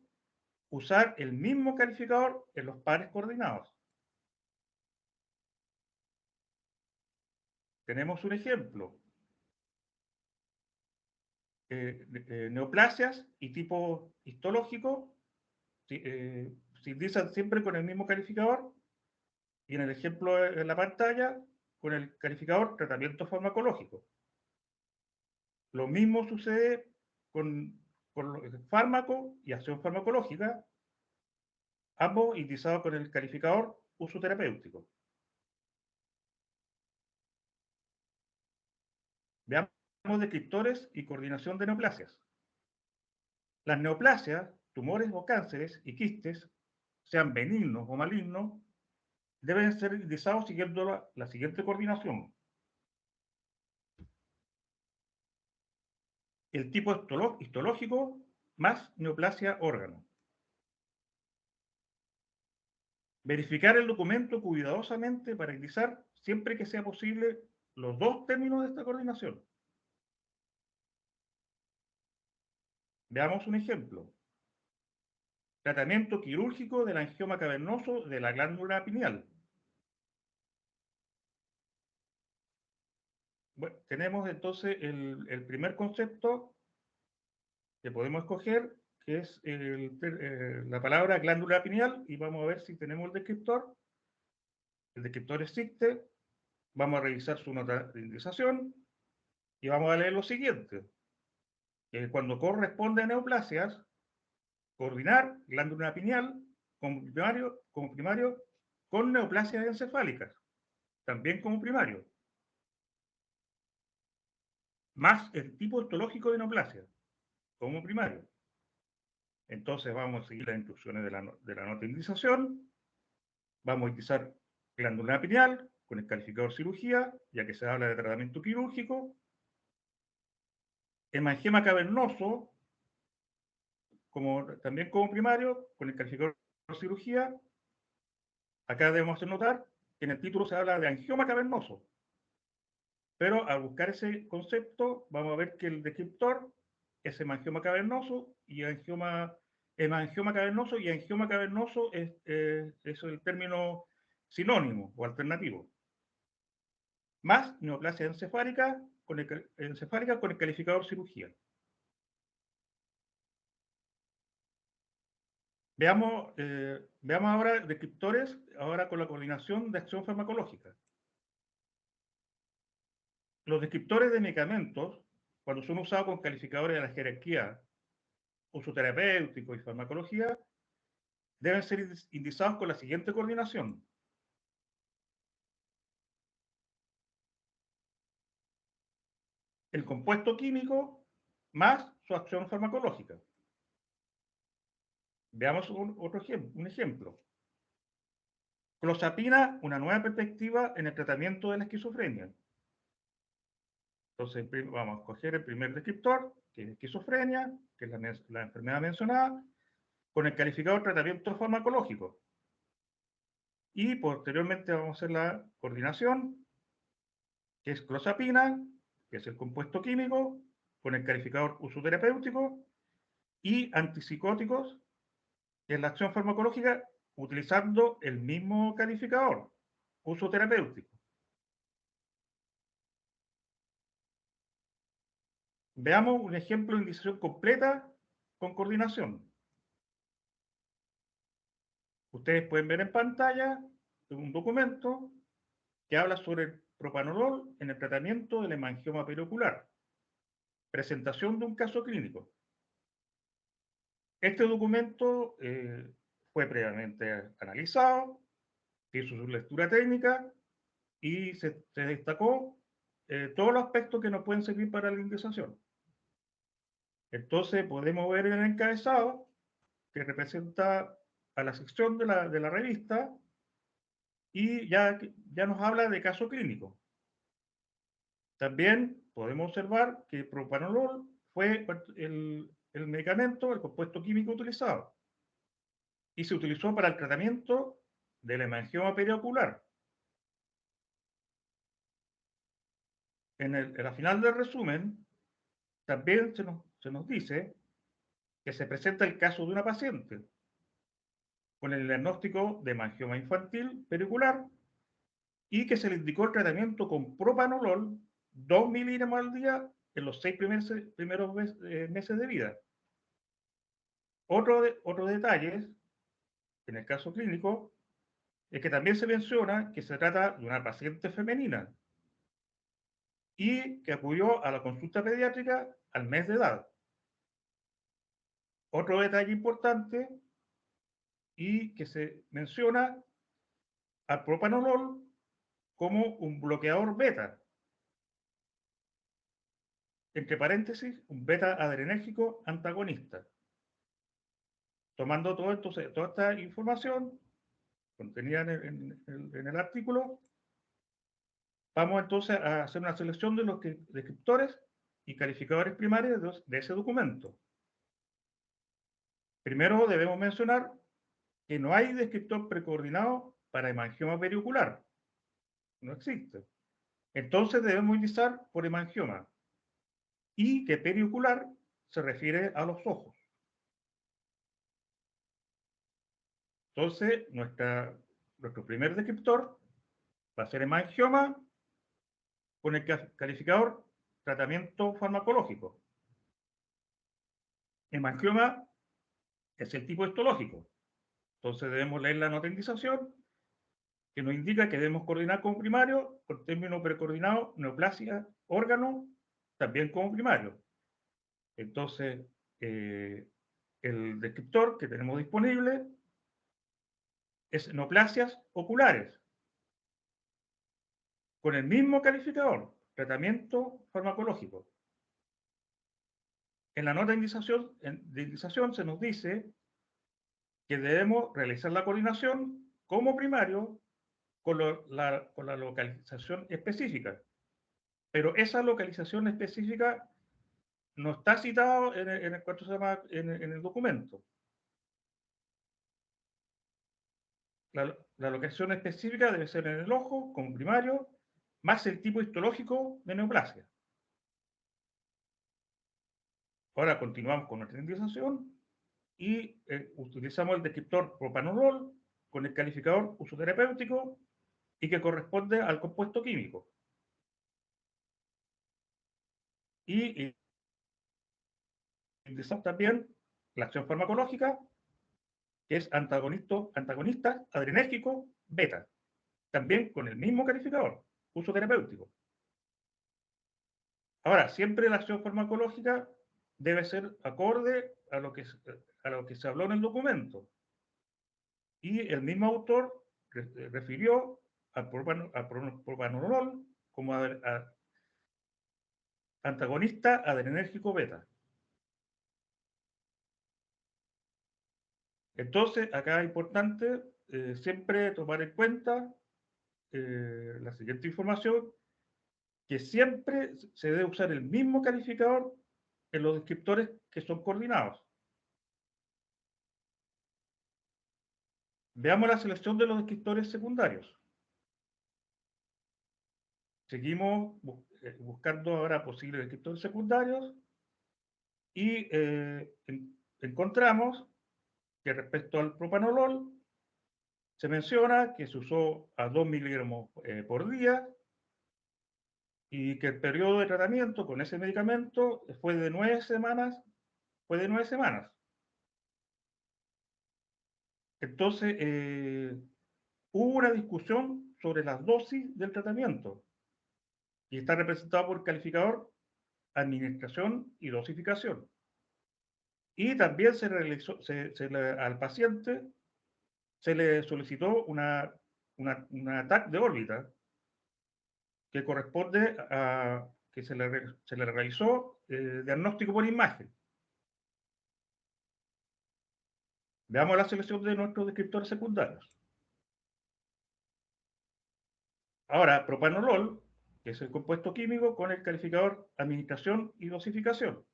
usar el mismo calificador en los pares coordinados. tenemos un ejemplo. Neoplasias y tipo histológico se indican siempre con el mismo calificador, y en el ejemplo en la pantalla con el calificador tratamiento farmacológico. Lo mismo sucede con fármaco y acción farmacológica, ambos indicados con el calificador uso terapéutico. Veamos descriptores y coordinación de neoplasias. Las neoplasias, tumores o cánceres y quistes, sean benignos o malignos, deben ser indicados siguiendo la siguiente coordinación. El tipo histológico más neoplasia órgano. Verificar el documento cuidadosamente para indicar siempre que sea posible los dos términos de esta coordinación. Veamos un ejemplo. Tratamiento quirúrgico del angioma cavernoso de la glándula pineal. Bueno, tenemos entonces el primer concepto que podemos escoger, que es la palabra glándula pineal, y vamos a ver si tenemos el descriptor. El descriptor existe. Vamos a revisar su nota de indexación y vamos a leer lo siguiente. Cuando corresponde a neoplasias, coordinar glándula pineal como primario con neoplasias encefálicas, también como primario, más el tipo histológico de neoplasia, como primario. Entonces vamos a seguir las instrucciones de la nota de indexación. Vamos a utilizar glándula pineal con el calificador cirugía, ya que se habla de tratamiento quirúrgico. Hemangioma cavernoso, también como primario, con el calificador cirugía. Acá debemos notar que en el título se habla de angioma cavernoso, pero al buscar ese concepto vamos a ver que el descriptor es hemangioma cavernoso y hemangioma cavernoso, y angioma cavernoso es el término sinónimo o alternativo. Más neoplasia encefálica con el calificador cirugía. Veamos ahora descriptores, ahora con la coordinación de acción farmacológica. Los descriptores de medicamentos, cuando son usados con calificadores de la jerarquía uso terapéutico y farmacología, deben ser indicados con la siguiente coordinación. El compuesto químico más su acción farmacológica. Veamos un ejemplo. Clozapina, una nueva perspectiva en el tratamiento de la esquizofrenia. Entonces vamos a escoger el primer descriptor, que es esquizofrenia, que es la enfermedad mencionada, con el calificador tratamiento farmacológico. Y posteriormente vamos a hacer la coordinación, que es clozapina, que es el compuesto químico, con el calificador uso terapéutico, y antipsicóticos, que es la acción farmacológica, utilizando el mismo calificador, uso terapéutico. Veamos un ejemplo de indicación completa con coordinación. Ustedes pueden ver en pantalla un documento que habla sobre el propanolol en el tratamiento del hemangioma periocular. Presentación de un caso clínico. Este documento fue previamente analizado, hizo su lectura técnica y se destacó todos los aspectos que nos pueden servir para la indexación. Entonces podemos ver en el encabezado que representa a la sección de la revista y ya nos habla de caso clínico. También podemos observar que propanolol fue el medicamento, el compuesto químico utilizado, y se utilizó para el tratamiento del hemangioma periocular. En la final del resumen, también se nos dice que se presenta el caso de una paciente con el diagnóstico de hemangioma infantil periocular y que se le indicó el tratamiento con propanolol 2 miligramos al día en los 6 primeros meses de vida. Otro detalle, en el caso clínico, es que también se menciona que se trata de una paciente femenina y que acudió a la consulta pediátrica al mes de edad. Otro detalle importante y que se menciona al propanolol como un bloqueador beta, entre paréntesis, un beta adrenérgico antagonista. Tomando toda esta información contenida en el artículo, vamos entonces a hacer una selección de los descriptores y calificadores primarios de ese documento. Primero debemos mencionar que no hay descriptor precoordinado para hemangioma periocular. No existe. Entonces debemos iniciar por hemangioma. Y que periocular se refiere a los ojos. Entonces, nuestro primer descriptor va a ser hemangioma con el calificador tratamiento farmacológico. Hemangioma es el tipo histológico. Entonces debemos leer la nota de indicación que nos indica que debemos coordinar como primario con término precoordinado, neoplasia, órgano, también como primario. Entonces, el descriptor que tenemos disponible es neoplasias oculares, con el mismo calificador, tratamiento farmacológico. En la nota de indicación se nos dice que debemos realizar la coordinación como primario con la localización específica. Pero esa localización específica no está citada en el documento. La locación específica debe ser en el ojo, como primario, más el tipo histológico de neoplasia. Ahora continuamos con nuestra indicación y utilizamos el descriptor propanolol con el calificador uso terapéutico y que corresponde al compuesto químico. Y utilizamos también la acción farmacológica, que es antagonista adrenérgico beta, también con el mismo calificador, uso terapéutico. Ahora, siempre la acción farmacológica debe ser acorde a lo que se habló en el documento. Y el mismo autor refirió al propanolol como antagonista adrenérgico beta. Entonces, acá es importante siempre tomar en cuenta la siguiente información, que siempre se debe usar el mismo calificador en los descriptores que son coordinados. Veamos la selección de los descriptores secundarios. Seguimos buscando ahora posibles descriptores secundarios y encontramos que respecto al propanolol se menciona que se usó a 2 miligramos por día y que el periodo de tratamiento con ese medicamento fue de 9 semanas. Entonces, hubo una discusión sobre las dosis del tratamiento y está representado por calificador administración y dosificación. Y también al paciente se le solicitó una TAC de órbita que corresponde a que se le realizó diagnóstico por imagen. Veamos la selección de nuestros descriptores secundarios. Ahora, propanolol, que es el compuesto químico con el calificador administración y dosificación.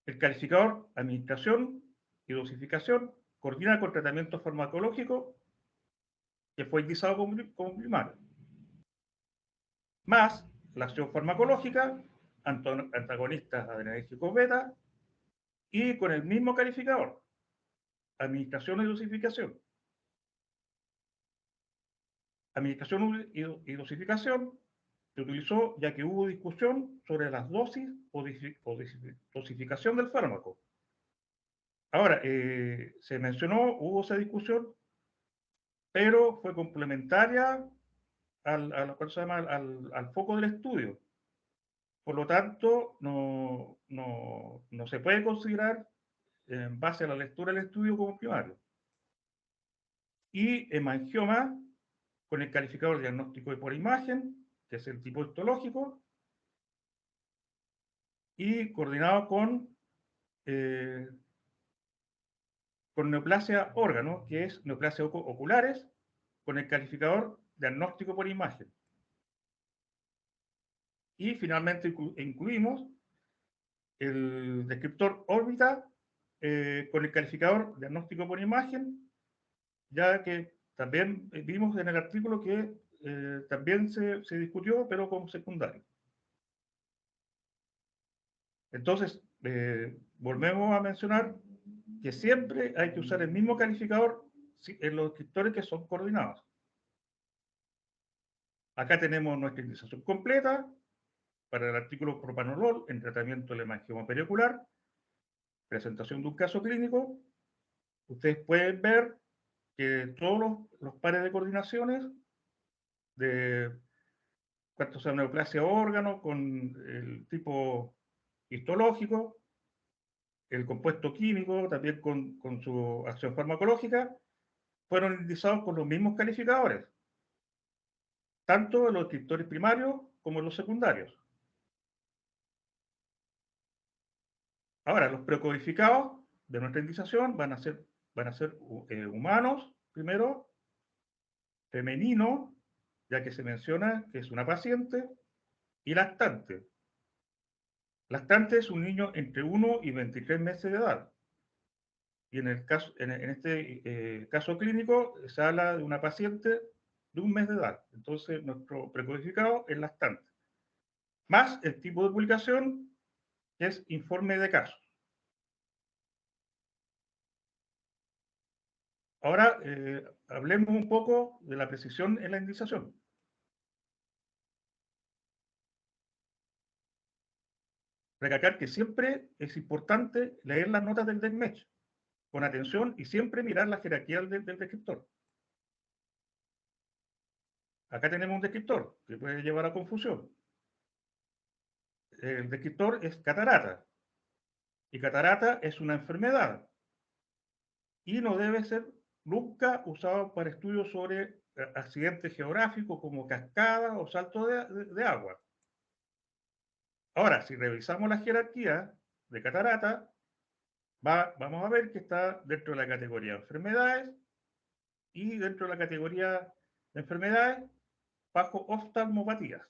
El calificador administración y dosificación coordina con tratamiento farmacológico que fue indicado como primario, más la acción farmacológica, antagonistas adrenérgicos beta, y con el mismo calificador, administración y dosificación. Administración y dosificación se utilizó ya que hubo discusión sobre las dosis o dosificación del fármaco. Ahora, se mencionó, hubo esa discusión, pero fue complementaria al foco del estudio. Por lo tanto, no se puede considerar en base a la lectura del estudio como primario. Y hemangioma, con el calificador diagnóstico por imagen, que es el tipo histológico, y coordinado con neoplasia órgano, que es neoplasia oculares, con el calificador diagnóstico por imagen. Y finalmente incluimos el descriptor órbita con el calificador diagnóstico por imagen, ya que también vimos en el artículo que también se discutió, pero como secundario. Entonces, volvemos a mencionar que siempre hay que usar el mismo calificador en los descriptores que son coordinados. Acá tenemos nuestra indexación completa para el artículo propanolol en tratamiento del hemangioma periocular, presentación de un caso clínico. Ustedes pueden ver que todos los pares de coordinaciones de cuánto sea neoplasia órgano con el tipo histológico, el compuesto químico también con su acción farmacológica, fueron indexados con los mismos calificadores, tanto en los descriptores primarios como en los secundarios. Ahora, los precodificados de nuestra indicación van a ser humanos, primero, femenino, ya que se menciona que es una paciente, y lactante. Lactante es un niño entre 1 y 23 meses de edad. Y en este caso clínico se habla de una paciente de 1 mes de edad. Entonces, nuestro precodificado es lactante. Más el tipo de publicación, que es informe de casos. Ahora, hablemos un poco de la precisión en la indexación. Recalcar que siempre es importante leer las notas del DECMECH con atención y siempre mirar la jerarquía del descriptor. Acá tenemos un descriptor que puede llevar a confusión. El descriptor es catarata. Y catarata es una enfermedad. Y no debe ser nunca usado para estudios sobre accidentes geográficos como cascadas o saltos de agua. Ahora, si revisamos la jerarquía de catarata, vamos a ver que está dentro de la categoría de enfermedades y dentro de la categoría de enfermedades bajo oftalmopatías.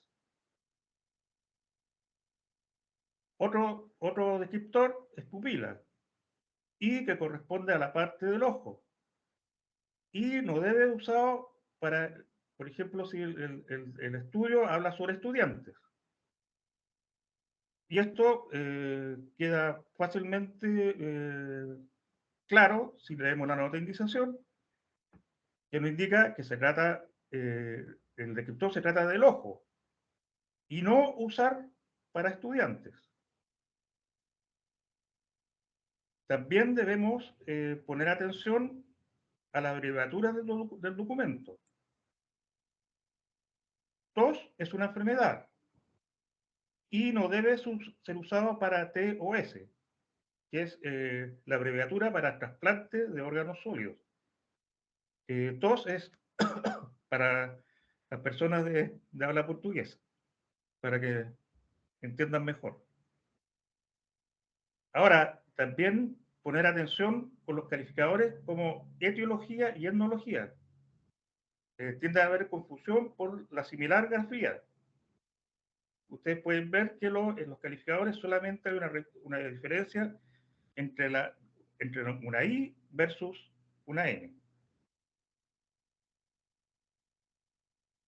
Otro descriptor es pupila y que corresponde a la parte del ojo. Y no debe ser usado para, por ejemplo, si el estudio habla sobre estudiantes. Y esto queda fácilmente claro si leemos la nota de indicación, que nos indica que se trata, el descriptor se trata del ojo, y no usar para estudiantes. También debemos poner atención a las abreviaturas del documento. TOS es una enfermedad y no debe ser usado para TOS, que es la abreviatura para trasplante de órganos sólidos. TOS es para las personas de habla portuguesa, para que entiendan mejor. Ahora, también poner atención con los calificadores como etiología y etnología. Tiende a haber confusión por la similar grafía. Ustedes pueden ver que en los calificadores solamente hay una diferencia entre una I versus una N.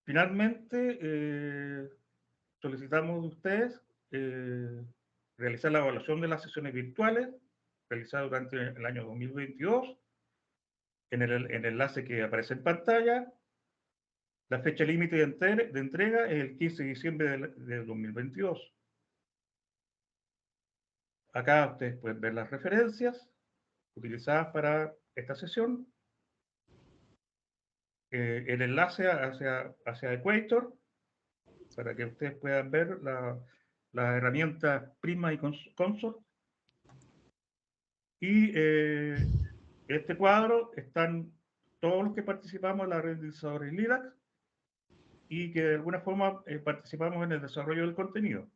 Finalmente, solicitamos de ustedes realizar la evaluación de las sesiones virtuales realizadas durante el año 2022 en el enlace que aparece en pantalla, La fecha límite de entrega es el 15 de diciembre del 2022. Acá ustedes pueden ver las referencias utilizadas para esta sesión. El enlace hacia Equator, para que ustedes puedan ver las herramientas Prisma y Consort. Y este cuadro están todos los que participamos en la red de indizadores LIDAC y que de alguna forma participamos en el desarrollo del contenido.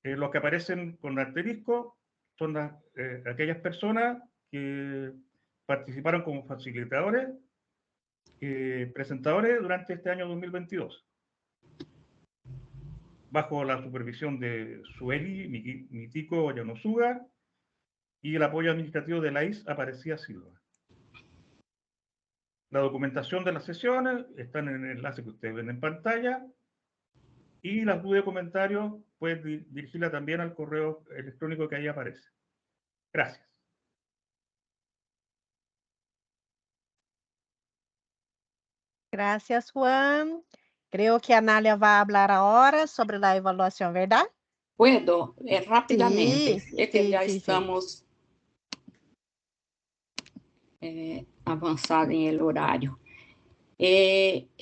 Los que aparecen con asterisco son aquellas personas que participaron como facilitadores, presentadores durante este año 2022, bajo la supervisión de Sueli Mitiko Yanosuga y el apoyo administrativo de Laís Aparecida Silva. La documentación de las sesiones está en el enlace que ustedes ven en pantalla, y las dudas y comentarios pueden dirigirla también al correo electrónico que ahí aparece. Gracias. Gracias, Juan. Creo que Anália va a hablar ahora sobre la evaluación, ¿verdad? Puedo, rápidamente, Sí, es que sí, ya sí, estamos avançados em el horário.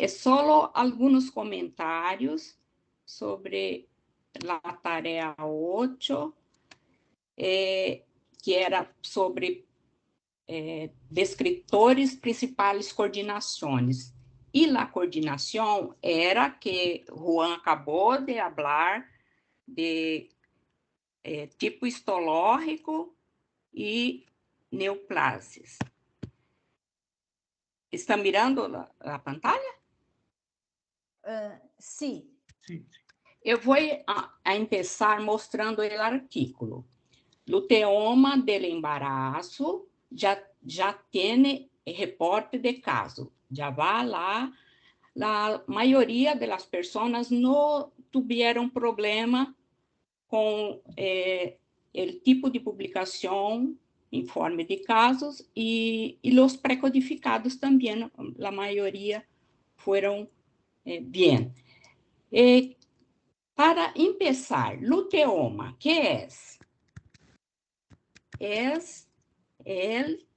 Solo algunos comentarios sobre la tarea 8, que era sobre descritores principais coordenações. E a coordenação era que Juan acabou de falar de tipo histológico e neoplasias. Está mirando a pantalla? Sí. Sí. Eu vou começar mostrando o artículo. Luteoma del embarazo já tem reporte de caso. Já vai lá, a maioria das pessoas não tiveram problema com o tipo de publicação, informe de casos, e os precodificados também, a maioria foram bem. Para começar, luteoma, que é? É o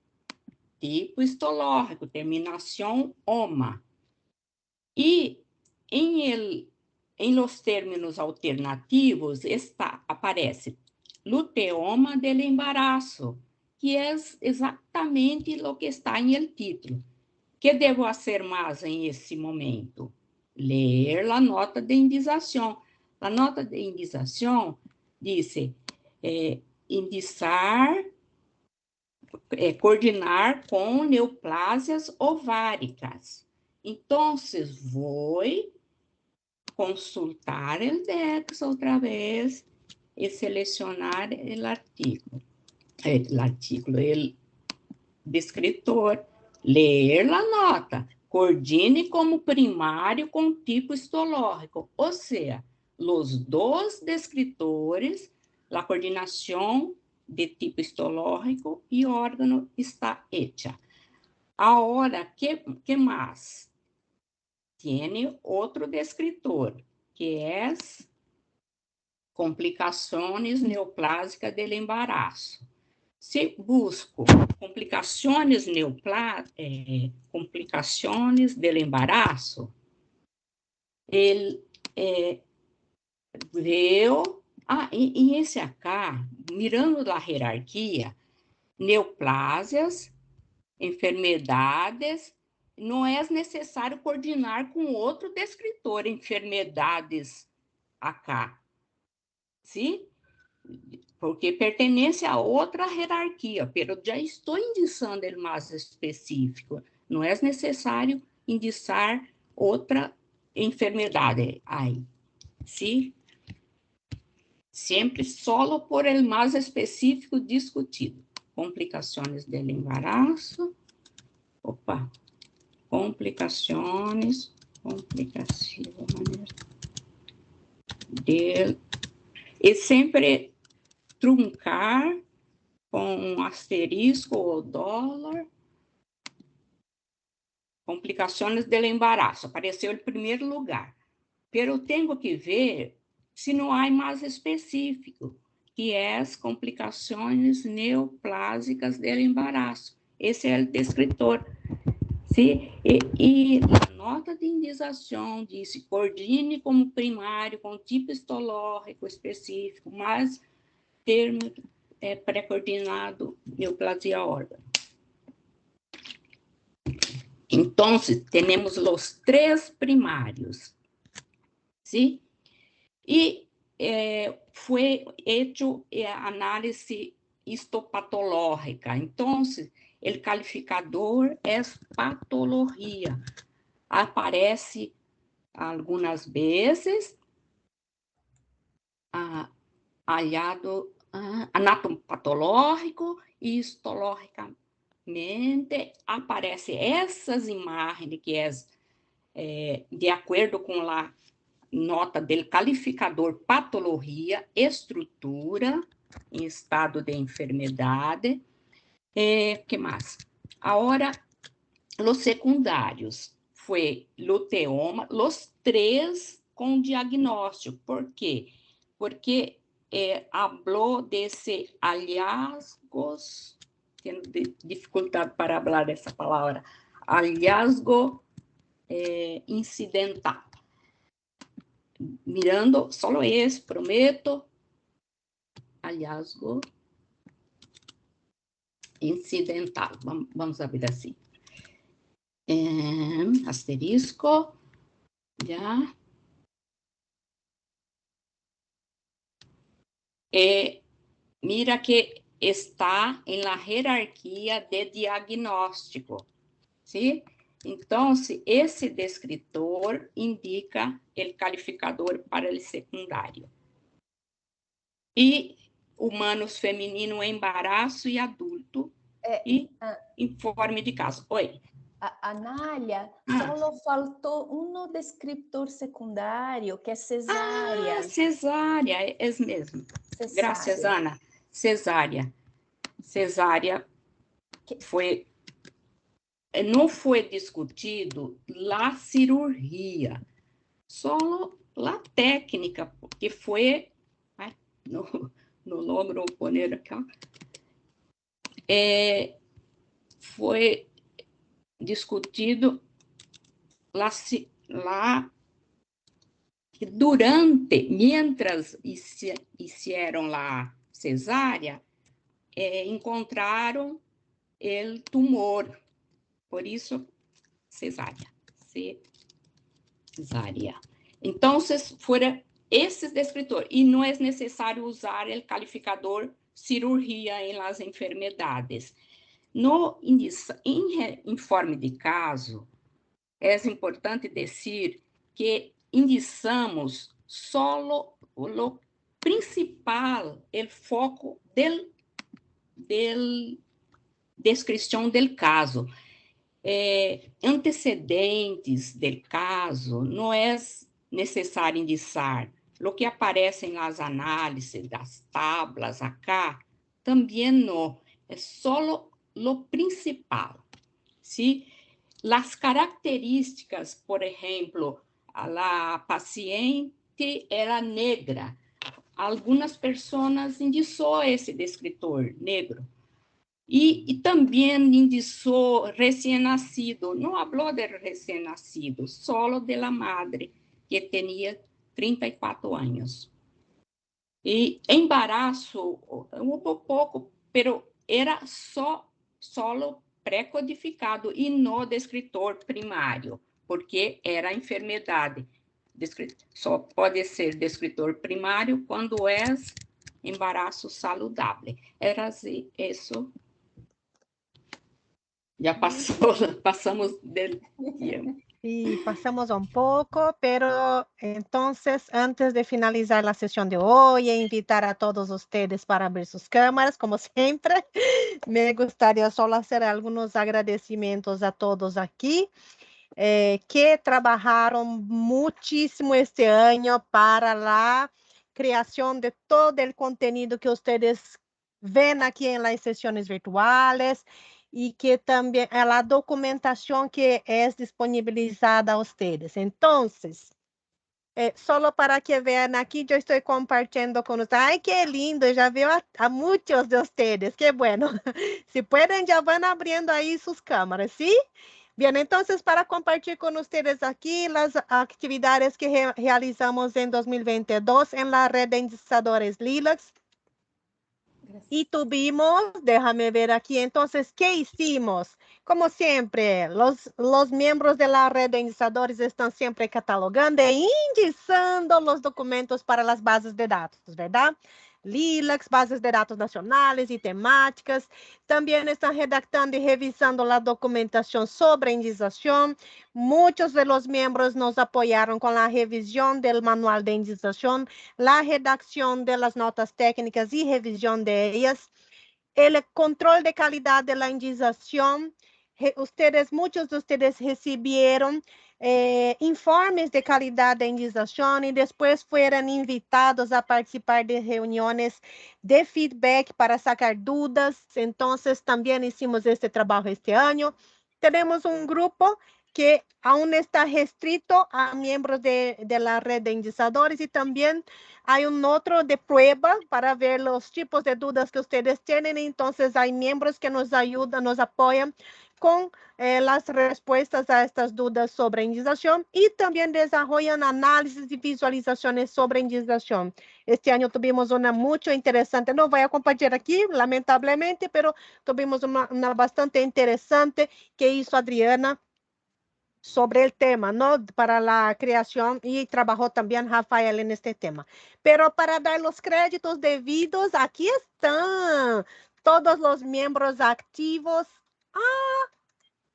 tipo histológico, terminação oma. E em los términos alternativos aparece luteoma del embarazo, que é exatamente o que está em el título. Que devo fazer mais em esse momento? Ler a nota de indicação. A nota de indicação diz indizar, coordenar com neoplasias ováricas. Então, vou consultar o DEX outra vez e selecionar o artigo. O descritor, ler a nota, coordine como primário com tipo histológico, ou seja, os dois descritores, a coordenação de tipo histológico e órgão está hecha. Agora, que mais? Tem outro descritor, que é complicações neoplásicas do embaraço. Se busco complicações complicações do embaraço, ele veio... e esse acá, mirando a hierarquia, neoplásias, enfermidades, não é necessário coordenar com outro descritor, enfermidades acá. Sim? Porque pertence a outra hierarquia, pero já estou indicando ele mais específico. Não é necessário indicar outra enfermidade aí. Sim? Sempre solo por el mais específico discutido. Complicações do embaraço. Opa. Complicações e sempre truncar com um asterisco ou dólar complicações do embaraço, apareceu em primeiro lugar. Pero tenho que ver se não há mais específico, que é as complicações neoplásicas do embaraço. Esse é o descritor. Sim? E a nota de indicação disse, coordine como primário, com tipo histológico específico, mas termo pré-coordinado neoplasia órgano. Então, temos os 3 primários, sim? E foi hecho a análise histopatológica. Então, o calificador é patologia. Aparece algumas vezes hallado anatomopatológico e histologicamente aparecem essas imagens que de acordo com a nota do calificador patologia, estrutura em estado de enfermidade. Que mais? Agora, os secundários foi luteoma, os 3 com diagnóstico. Por quê? Porque falou desse hallazgos, tenho dificuldade para falar dessa palavra, hallazgo incidental. Mirando só esse, prometo, hallazgo incidental, vamos ver assim. Asterisco, já. Mira que está em la hierarquia de diagnóstico, ¿sí? Então, esse descritor indica o calificador para o secundário. E humanos feminino, embaraço e adulto, e informe de caso. Oi. Anália, só faltou um descritor secundário, que é cesárea. Cesárea, é mesmo. Graças, Ana. Cesárea. Cesárea não foi discutido a cirurgia, só a técnica, porque foi, não logro poner aqui, foi discutido lá que mientras hicieron la cesárea, encontraram o tumor, por isso cesárea. Então, foram esses descritores, e não é necessário usar o calificador cirurgia em las enfermedades. No informe de caso, é importante dizer que indicamos só o principal, o foco del descrição del caso. Antecedentes del caso, não é necessário indicar. O que aparece nas análises das tablas acá, também não. É só o principal. ¿Sí? Las características, por ejemplo, a paciente era negra. Algumas pessoas indicou esse descritor negro. E também indicou recém-nascido. Não falou de recém-nascido, só de la madre, que tinha 34 anos. E embaraço, um pouco, pero era só pré-codificado e no descritor primário, porque era a enfermidade. Só pode ser descritor primário quando é embaraço saludável. Era isso. Já passamos del tiempo. Sí, pasamos un poco, pero entonces, antes de finalizar la sesión de hoy e invitar a todos ustedes para abrir sus cámaras, como siempre, me gustaría solo hacer algunos agradecimientos a todos aquí, que trabajaron muchísimo este año para la creación de todo el contenido que ustedes ven aquí en las sesiones virtuales. y que también a la documentación que es disponibilizada a ustedes. Entonces, solo para que vean aquí, yo estoy compartiendo con ustedes. ¡Ay, qué lindo! Ya veo a muchos de ustedes. ¡Qué bueno! Si pueden, ya van abriendo ahí sus cámaras, ¿sí? Bien, entonces para compartir con ustedes aquí las actividades que realizamos en 2022 en la red de indicadores LILACS. Y tuvimos, déjame ver aquí, entonces, ¿qué hicimos? Como siempre, los miembros de la red de indicadores están siempre catalogando e indicando los documentos para las bases de datos, ¿verdad? LILACS, bases de datos nacionales y temáticas. También están redactando y revisando la documentación sobre indización. Muchos de los miembros nos apoyaron con la revisión del manual de indización, la redacción de las notas técnicas y revisión de ellas, el control de calidad de la indización. Muchos de ustedes recibieron informes de calidad de indización y después fueron invitados a participar de reuniones de feedback para sacar dudas. Entonces, también hicimos este trabajo este año. Tenemos un grupo que aún está restrito a miembros de la red de indicadores y también hay un otro de prueba para ver los tipos de dudas que ustedes tienen. Entonces hay miembros que nos ayudan, nos apoyan con las respuestas a estas dudas sobre indización y también desarrollan análisis y visualizaciones sobre indización. Este año tuvimos una mucho interesante, no voy a compartir aquí, lamentablemente, pero tuvimos una bastante interesante que hizo Adriana sobre el tema, ¿no? Para la creación y trabajó también Rafael en este tema. Pero para dar los créditos debidos, aquí están todos los miembros activos. Ah,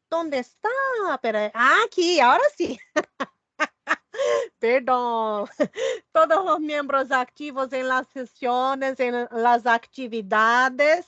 ¿dónde está? Pero, aquí, ahora sí. Perdón. Todos los miembros activos en las sesiones, en las actividades.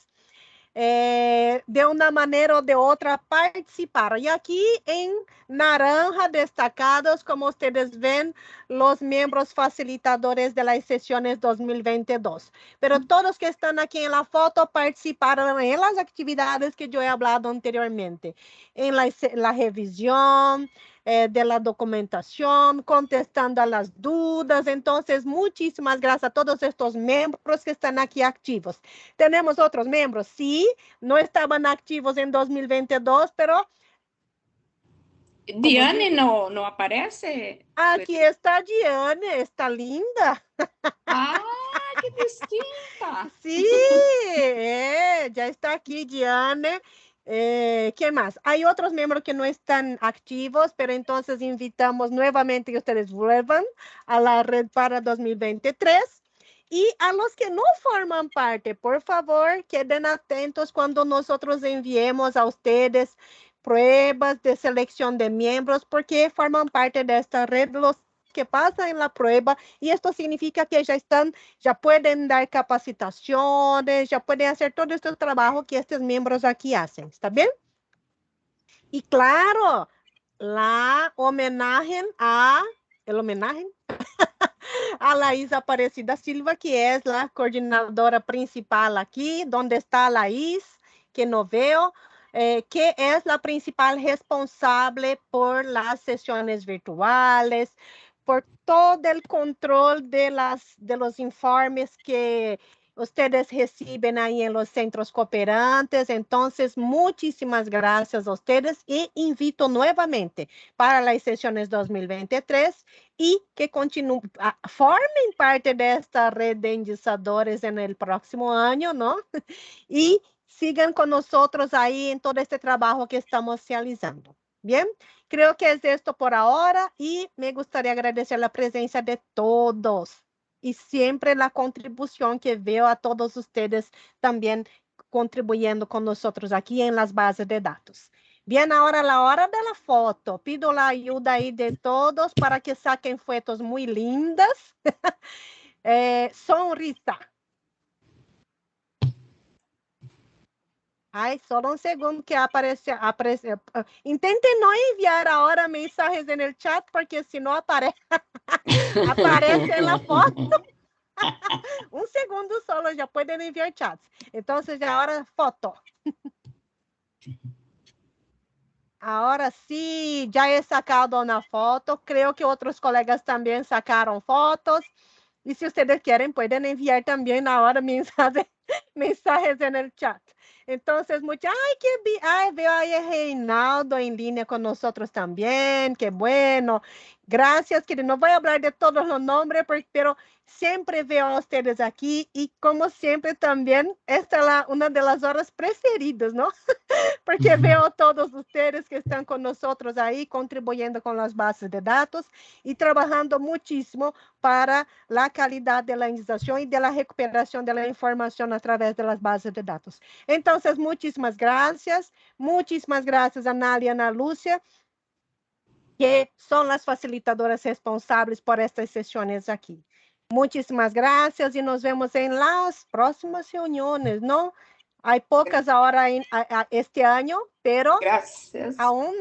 De una manera o de otra participaron. Y aquí en naranja destacados, como ustedes ven, los miembros facilitadores de las sesiones 2022. Pero todos que están aquí en la foto participaron en las actividades que yo he hablado anteriormente, en la revisión, de la documentación, contestando a las dudas. Entonces, muchísimas gracias a todos estos miembros que están aquí activos. Tenemos otros miembros, sí, no estaban activos en 2022, pero... Diane no aparece. Aquí está Diane, está linda. Ah, qué distinta. Sí, ya está aquí Diane. ¿Qué más? Hay otros miembros que no están activos, pero entonces invitamos nuevamente que ustedes vuelvan a la red para 2023. Y a los que no forman parte, por favor, queden atentos cuando nosotros enviemos a ustedes pruebas de selección de miembros, porque forman parte de esta red los que pasan en la prueba, y esto significa que ya pueden dar capacitaciones, ya pueden hacer todo este trabajo que estos miembros aquí hacen, ¿está bien? Y claro, el homenaje a Laís Aparecida Silva, que es la coordinadora principal aquí, donde está Laís, que no veo, que es la principal responsable por las sesiones virtuales, por todo el control de los informes que ustedes reciben ahí en los centros cooperantes. Entonces, muchísimas gracias a ustedes y invito nuevamente para las sesiones 2023 y que formen parte de esta red de indicadores en el próximo año, ¿no? Y sigan con nosotros ahí en todo este trabajo que estamos realizando. Bien, creo que es esto por ahora y me gustaría agradecer la presencia de todos y siempre la contribución que veo a todos ustedes también contribuyendo con nosotros aquí en las bases de datos. Bien, ahora la hora de la foto. Pido la ayuda ahí de todos para que saquen fotos muy lindas. Sonrisa. Ay, solo un segundo que aparece. Intenten no enviar ahora mensajes en el chat porque si no aparece en la foto. Un segundo solo, ya pueden enviar chats. Entonces, ahora foto. Ahora sí, ya he sacado una foto. Creo que otros colegas también sacaron fotos. Y si ustedes quieren, pueden enviar también ahora mensajes en el chat. Entonces, ay, veo ahí a Reinaldo en línea con nosotros también. Qué bueno. Gracias, querido. No voy a hablar de todos los nombres, pero siempre veo a ustedes aquí. Y como siempre también, esta es una de las horas preferidas, ¿no? Porque veo a todos ustedes que están con nosotros ahí, contribuyendo con las bases de datos y trabajando muchísimo para la calidad de la indexación y de la recuperación de la información a través de las bases de datos. Entonces, muchísimas gracias a Nalia y Ana Lúcia, que son las facilitadoras responsables por estas sesiones aquí. Muchísimas gracias y nos vemos en las próximas reuniones, ¿no? Hay pocas ahora este año, pero Gracias. aún